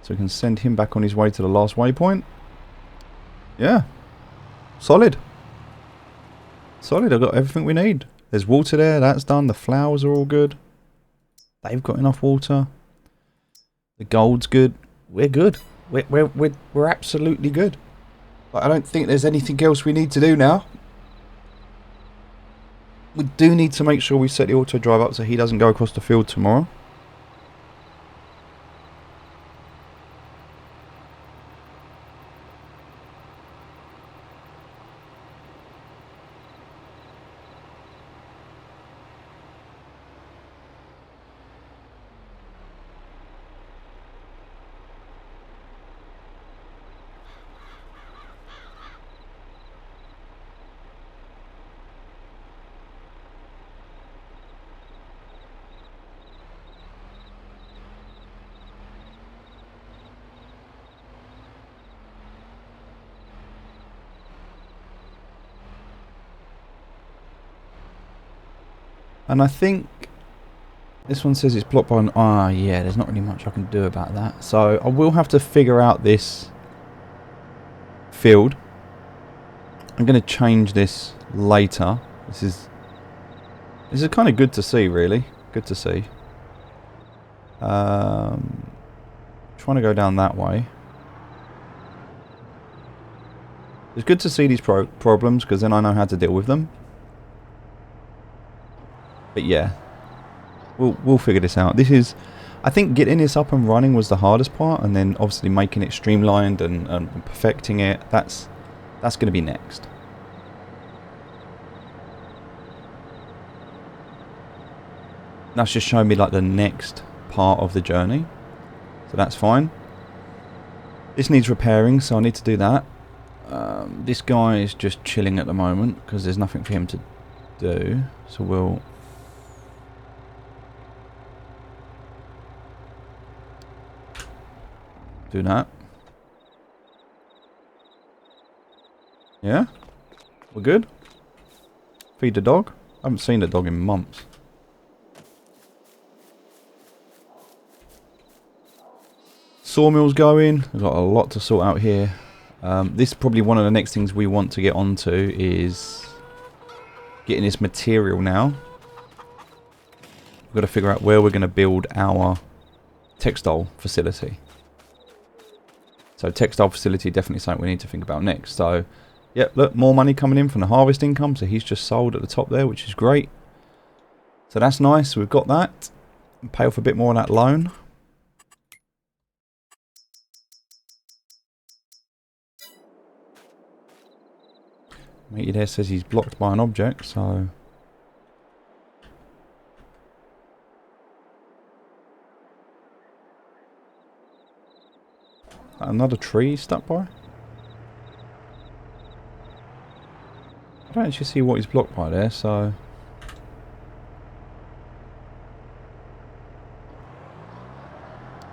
so we can send him back on his way to the last waypoint. Yeah, solid. Solid, I've got everything we need. There's water there, that's done. The flowers are all good. They've got enough water. The gold's good. We're good. We're absolutely good. But I don't think there's anything else we need to do now. We do need to make sure we set the auto drive up so he doesn't go across the field tomorrow. And I think this one says it's blocked by an... Ah, yeah, there's not really much I can do about that. So I will have to figure out this field. I'm going to change this later. This is kind of good to see, really. Good to see. Trying to go down that way. It's good to see these problems because then I know how to deal with them. But yeah, we'll figure this out. This is, I think getting this up and running was the hardest part, and then obviously making it streamlined and perfecting it, that's going to be next. That's just showing me like the next part of the journey, so that's fine. This needs repairing, so I need to do that. This guy is just chilling at the moment because there's nothing for him to do, so we'll do that. Yeah? We're good? Feed the dog? I haven't seen the dog in months. Sawmill's going. We've got a lot to sort out here. This is probably one of the next things we want to get onto is getting this material now. We've got to figure out where we're going to build our textile facility. So textile facility, definitely something we need to think about next. So, yep, look, more money coming in from the harvest income. So he's just sold at the top there, which is great. So that's nice. We've got that. Pay off a bit more on that loan. Matey there says he's blocked by an object, so... Another tree stuck by? I don't actually see what he's blocked by there, so...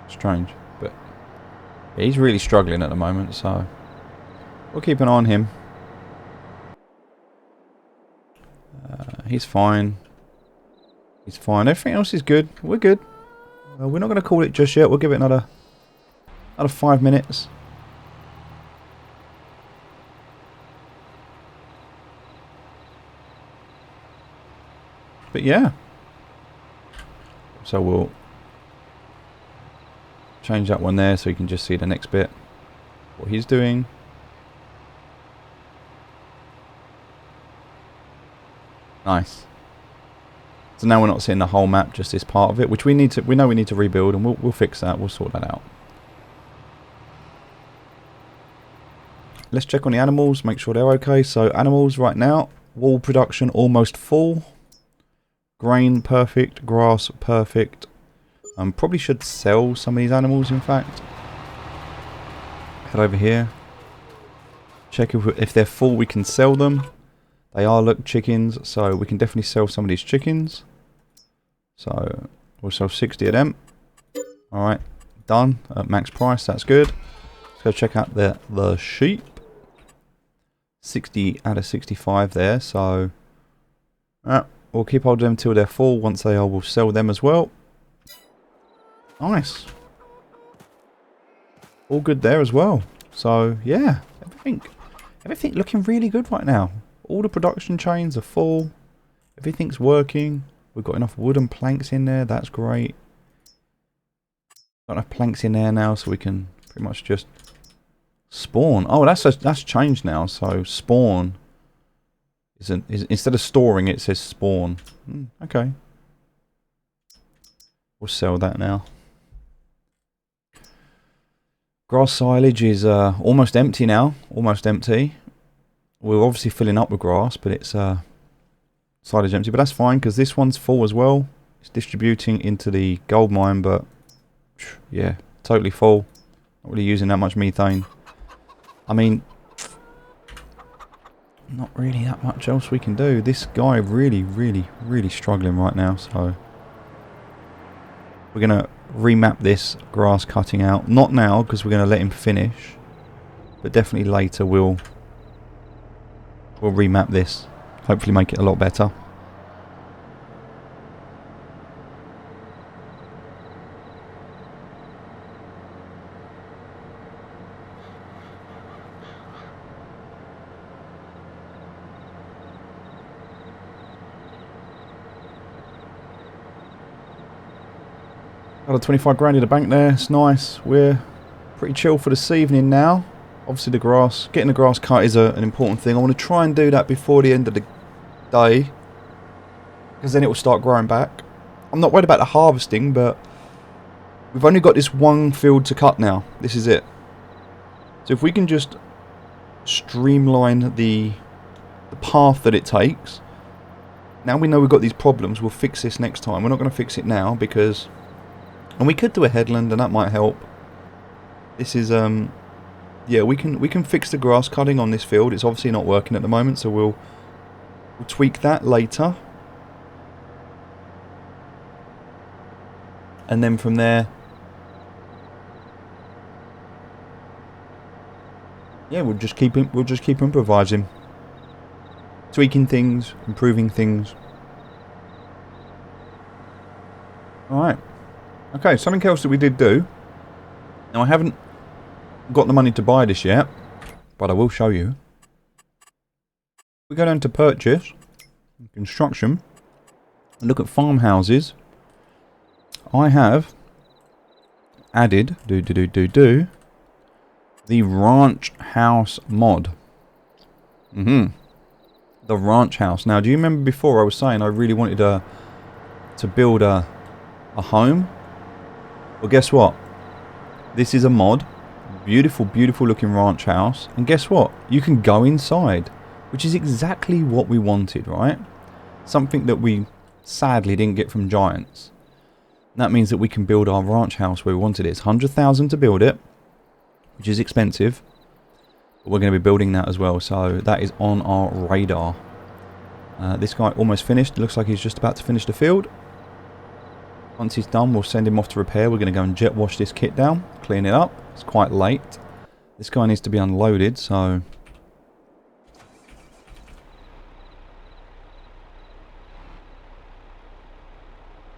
Strange, but... Yeah, he's really struggling at the moment, so... We'll keep an eye on him. He's fine. He's fine. Everything else is good. We're good. We're not going to call it just yet. We'll give it another 5 minutes. But yeah. So we'll change that one there so you can just see the next bit. What he's doing. Nice. So now we're not seeing the whole map, just this part of it, which we know we need to rebuild, and we'll fix that. We'll sort that out. let's check on the animals, make sure they're okay. So animals right now, wool production almost full. Grain perfect, grass perfect. Probably should sell some of these animals, in fact. Head over here. Check if they're full, we can sell them. They are, look, chickens, so we can definitely sell some of these chickens. So we'll sell 60 of them. Alright, done at max price, that's good. Let's go check out the sheep. 60 out of 65 there, so we'll keep hold of them till they're full. Once they are, we'll sell them as well. Nice. All good there as well. So yeah, everything looking really good right now. All the production chains are full. Everything's working. We've got enough wooden planks in there. That's great. Got enough planks in there now, so we can pretty much just spawn. Oh, that's changed now. So spawn is instead of storing, it says spawn. Okay. We'll sell that now. Grass silage is almost empty now. Almost empty. We're obviously filling up with grass, but it's silage empty. But that's fine, because this one's full as well. It's distributing into the gold mine, but yeah, totally full. Not really using that much methane. I mean, not really that much else we can do. This guy really struggling right now, so we're going to remap this grass cutting out. Not now, because we're going to let him finish, but definitely later we'll remap this. Hopefully make it a lot better. Got a 25 grand in the bank there. It's nice. We're pretty chill for this evening now. Obviously the grass, getting the grass cut is an important thing. I want to try and do that before the end of the day, because then it will start growing back. I'm not worried about the harvesting, but we've only got this one field to cut now. This is it. So if we can just streamline the path that it takes. Now we know we've got these problems. We'll fix this next time. We're not going to fix it now because... And we could do a headland and that might help. This is... yeah, we can fix the grass cutting on this field. It's obviously not working at the moment, so we'll tweak that later. And then from there, yeah, we'll just keep improvising, tweaking things, improving things. All right. Okay, something else that we did do. Now I haven't got the money to buy this yet, but I will show you. We go down to purchase, construction, and look at farmhouses. I have added the ranch house mod. The ranch house. Now, do you remember before I was saying I really wanted to build a home? Well, guess what? This is a mod. Beautiful, beautiful looking ranch house. And guess what? You can go inside, which is exactly what we wanted, right? Something that we sadly didn't get from Giants. That means that we can build our ranch house where we wanted it. It's 100,000 to build it, which is expensive. But we're going to be building that as well, so that is on our radar. This guy almost finished. It looks like he's just about to finish the field. Once he's done, we'll send him off to repair. We're going to go and jet wash this kit down, clean it up. It's quite late. This guy needs to be unloaded, so...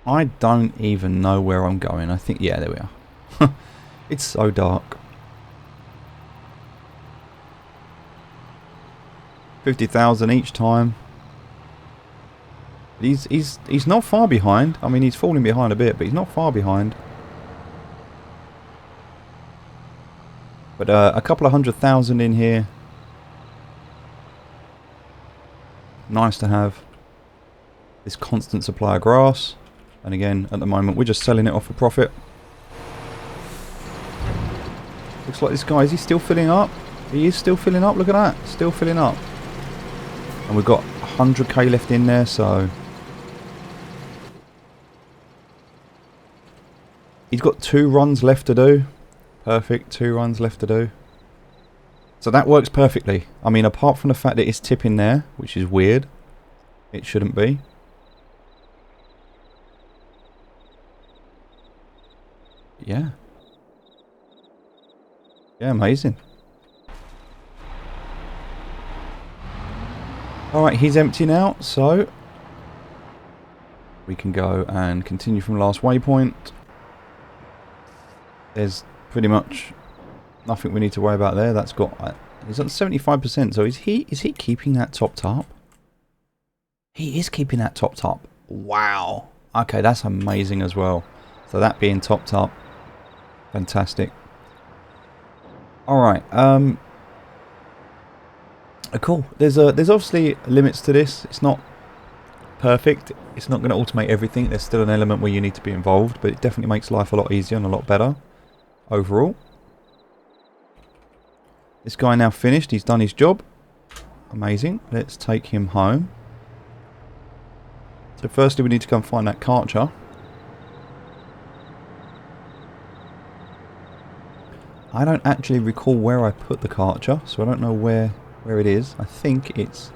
I don't even know where I'm going. I think, yeah, there we are. It's so dark. 50,000 each time. He's not far behind. I mean, he's falling behind a bit, but he's not far behind. But a couple of 100,000 in here. Nice to have this constant supply of grass. And again, at the moment, we're just selling it off for profit. Looks like this guy, is he still filling up? He is still filling up, look at that, still filling up. And we've got 100k left in there, so... He's got 2 runs left to do. Perfect, 2 runs left to do. So that works perfectly. I mean, apart from the fact that it's tipping there, which is weird. It shouldn't be. Yeah. Yeah, amazing. Alright, he's empty now, so we can go and continue from last waypoint. There's pretty much nothing we need to worry about there. That's got... he's at 75%, so is he keeping that topped up? He is keeping that topped up. Wow. Okay, that's amazing as well. So that being topped up. Fantastic. Alright, cool. There's obviously limits to this. It's not perfect. It's not going to automate everything. There's still an element where you need to be involved, but it definitely makes life a lot easier and a lot better overall. This guy now finished. He's done his job. Amazing. Let's take him home. So firstly we need to go and find that Karcher. I don't actually recall where I put the Karcher, so I don't know where it is. I think it's...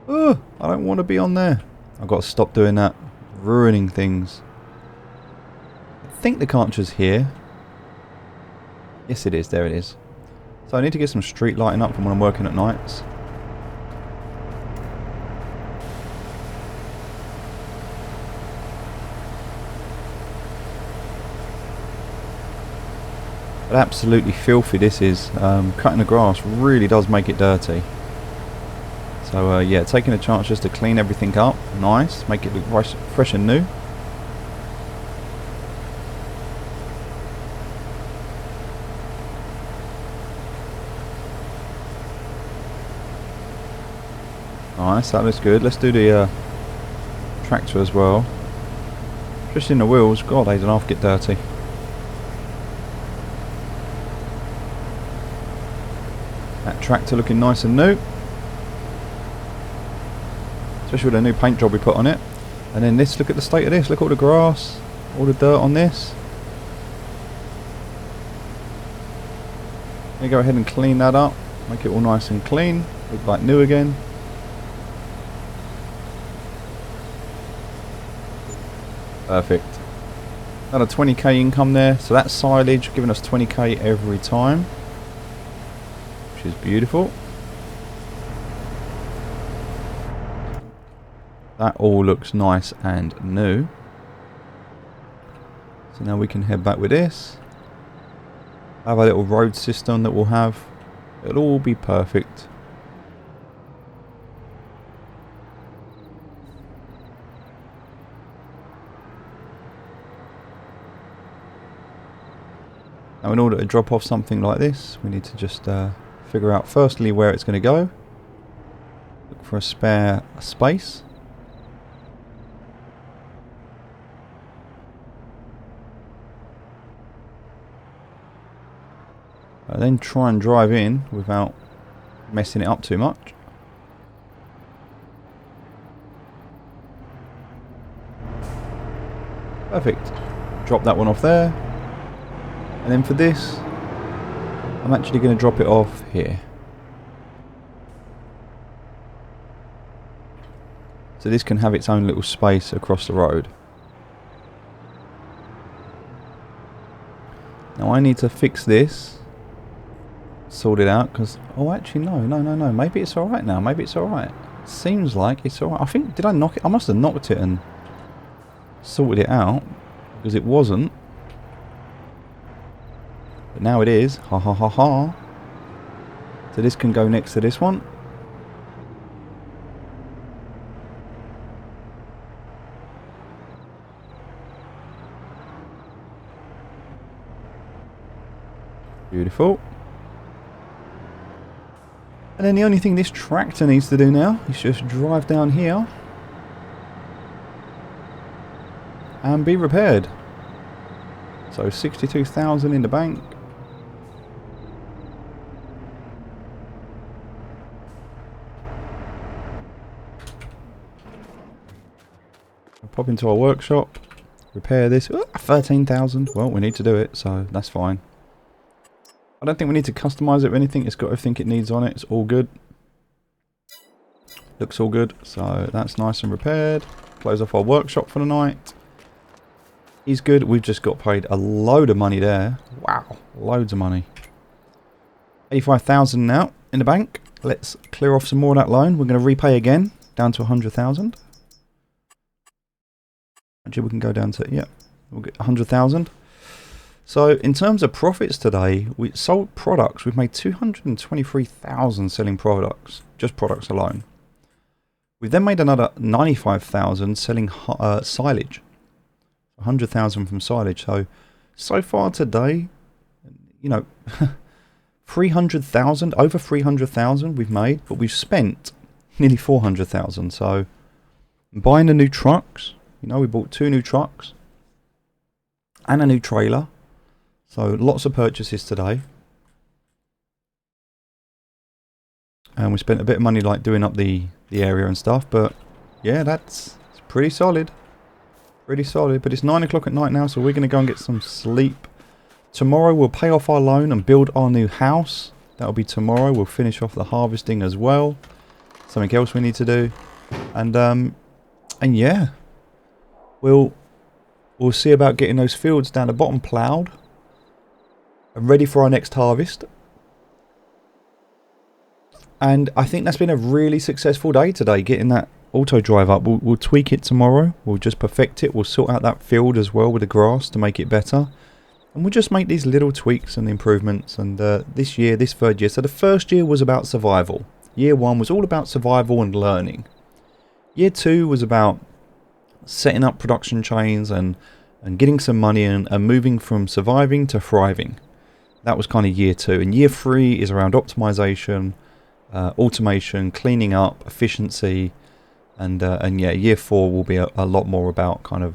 Oh, I don't want to be on there. I've got to stop doing that. Ruining things. I think the Karcher's here. Yes it is, there it is. So I need to get some street lighting up from when I'm working at nights. But absolutely filthy this is. Cutting the grass really does make it dirty. So yeah, taking a chance just to clean everything up. Nice. Make it look fresh and new. Nice, that looks good. Let's do the tractor as well. Just in the wheels. God, they don't half get dirty. That tractor looking nice and new. Especially with the new paint job we put on it. And then this, look at the state of this. Look at all the grass. All the dirt on this. Let me go ahead and clean that up. Make it all nice and clean. Look like new again. Perfect. Another 20k income there. So that's silage giving us 20k every time. Which is beautiful. That all looks nice and new. So now we can head back with this. Have a little road system that we'll have. It'll all be perfect. Now in order to drop off something like this, we need to just figure out firstly where it's going to go. Look for a spare space. And then try and drive in without messing it up too much. Perfect. Drop that one off there. And then for this, I'm actually going to drop it off here. So this can have its own little space across the road. Now I need to fix this. Sort it out, because... Oh, actually, no. Maybe it's alright now. Maybe it's alright. Seems like it's alright. I think... Did I knock it? I must have knocked it and sorted it out. Because it wasn't. But now it is. Ha ha ha ha. So this can go next to this one. Beautiful. And then the only thing this tractor needs to do now is just drive down here and be repaired. So 62,000 in the bank. pop into our workshop, repair this. 13,000. Well, we need to do it, so that's fine. I don't think we need to customize it or anything. It's got everything it needs on it. It's all good. Looks all good. So that's nice and repaired. Close off our workshop for the night. He's good. We've just got paid a load of money there. Wow. Loads of money. 85,000 now in the bank. Let's clear off some more of that loan. We're going to repay again. Down to 100,000. Actually, we can go down to, yeah, we'll get 100,000. So, in terms of profits today, we sold products. We've made 223,000 selling products. Just products alone. We've then made another 95,000 selling silage. 100,000 from silage. So far today, you know, 300,000, over 300,000 we've made, but we've spent nearly 400,000. So, buying the new trucks, you know, we bought 2 new trucks and a new trailer. So, lots of purchases today. And we spent a bit of money like doing up the area and stuff, but yeah, it's pretty solid. Pretty solid, but it's 9 o'clock at night now, so we're going to go and get some sleep. Tomorrow we'll pay off our loan and build our new house. That'll be tomorrow. We'll finish off the harvesting as well. Something else we need to do. And yeah, we'll see about getting those fields down the bottom ploughed and ready for our next harvest. And I think that's been a really successful day today, getting that AutoDrive up. We'll tweak it tomorrow. We'll just perfect it. We'll sort out that field as well with the grass to make it better. And we'll just make these little tweaks and improvements. And this year, this third year. So the first year was about survival. Year 1 was all about survival and learning. Year 2 was about setting up production chains and getting some money and moving from surviving to thriving. That was kind of year 2. And year 3 is around optimization, automation, cleaning up, efficiency. And yeah, year 4 will be a lot more about kind of,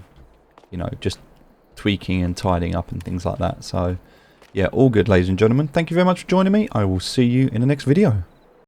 you know, just tweaking and tidying up and things like that. So yeah, all good, ladies and gentlemen. Thank you very much for joining me. I will see you in the next video.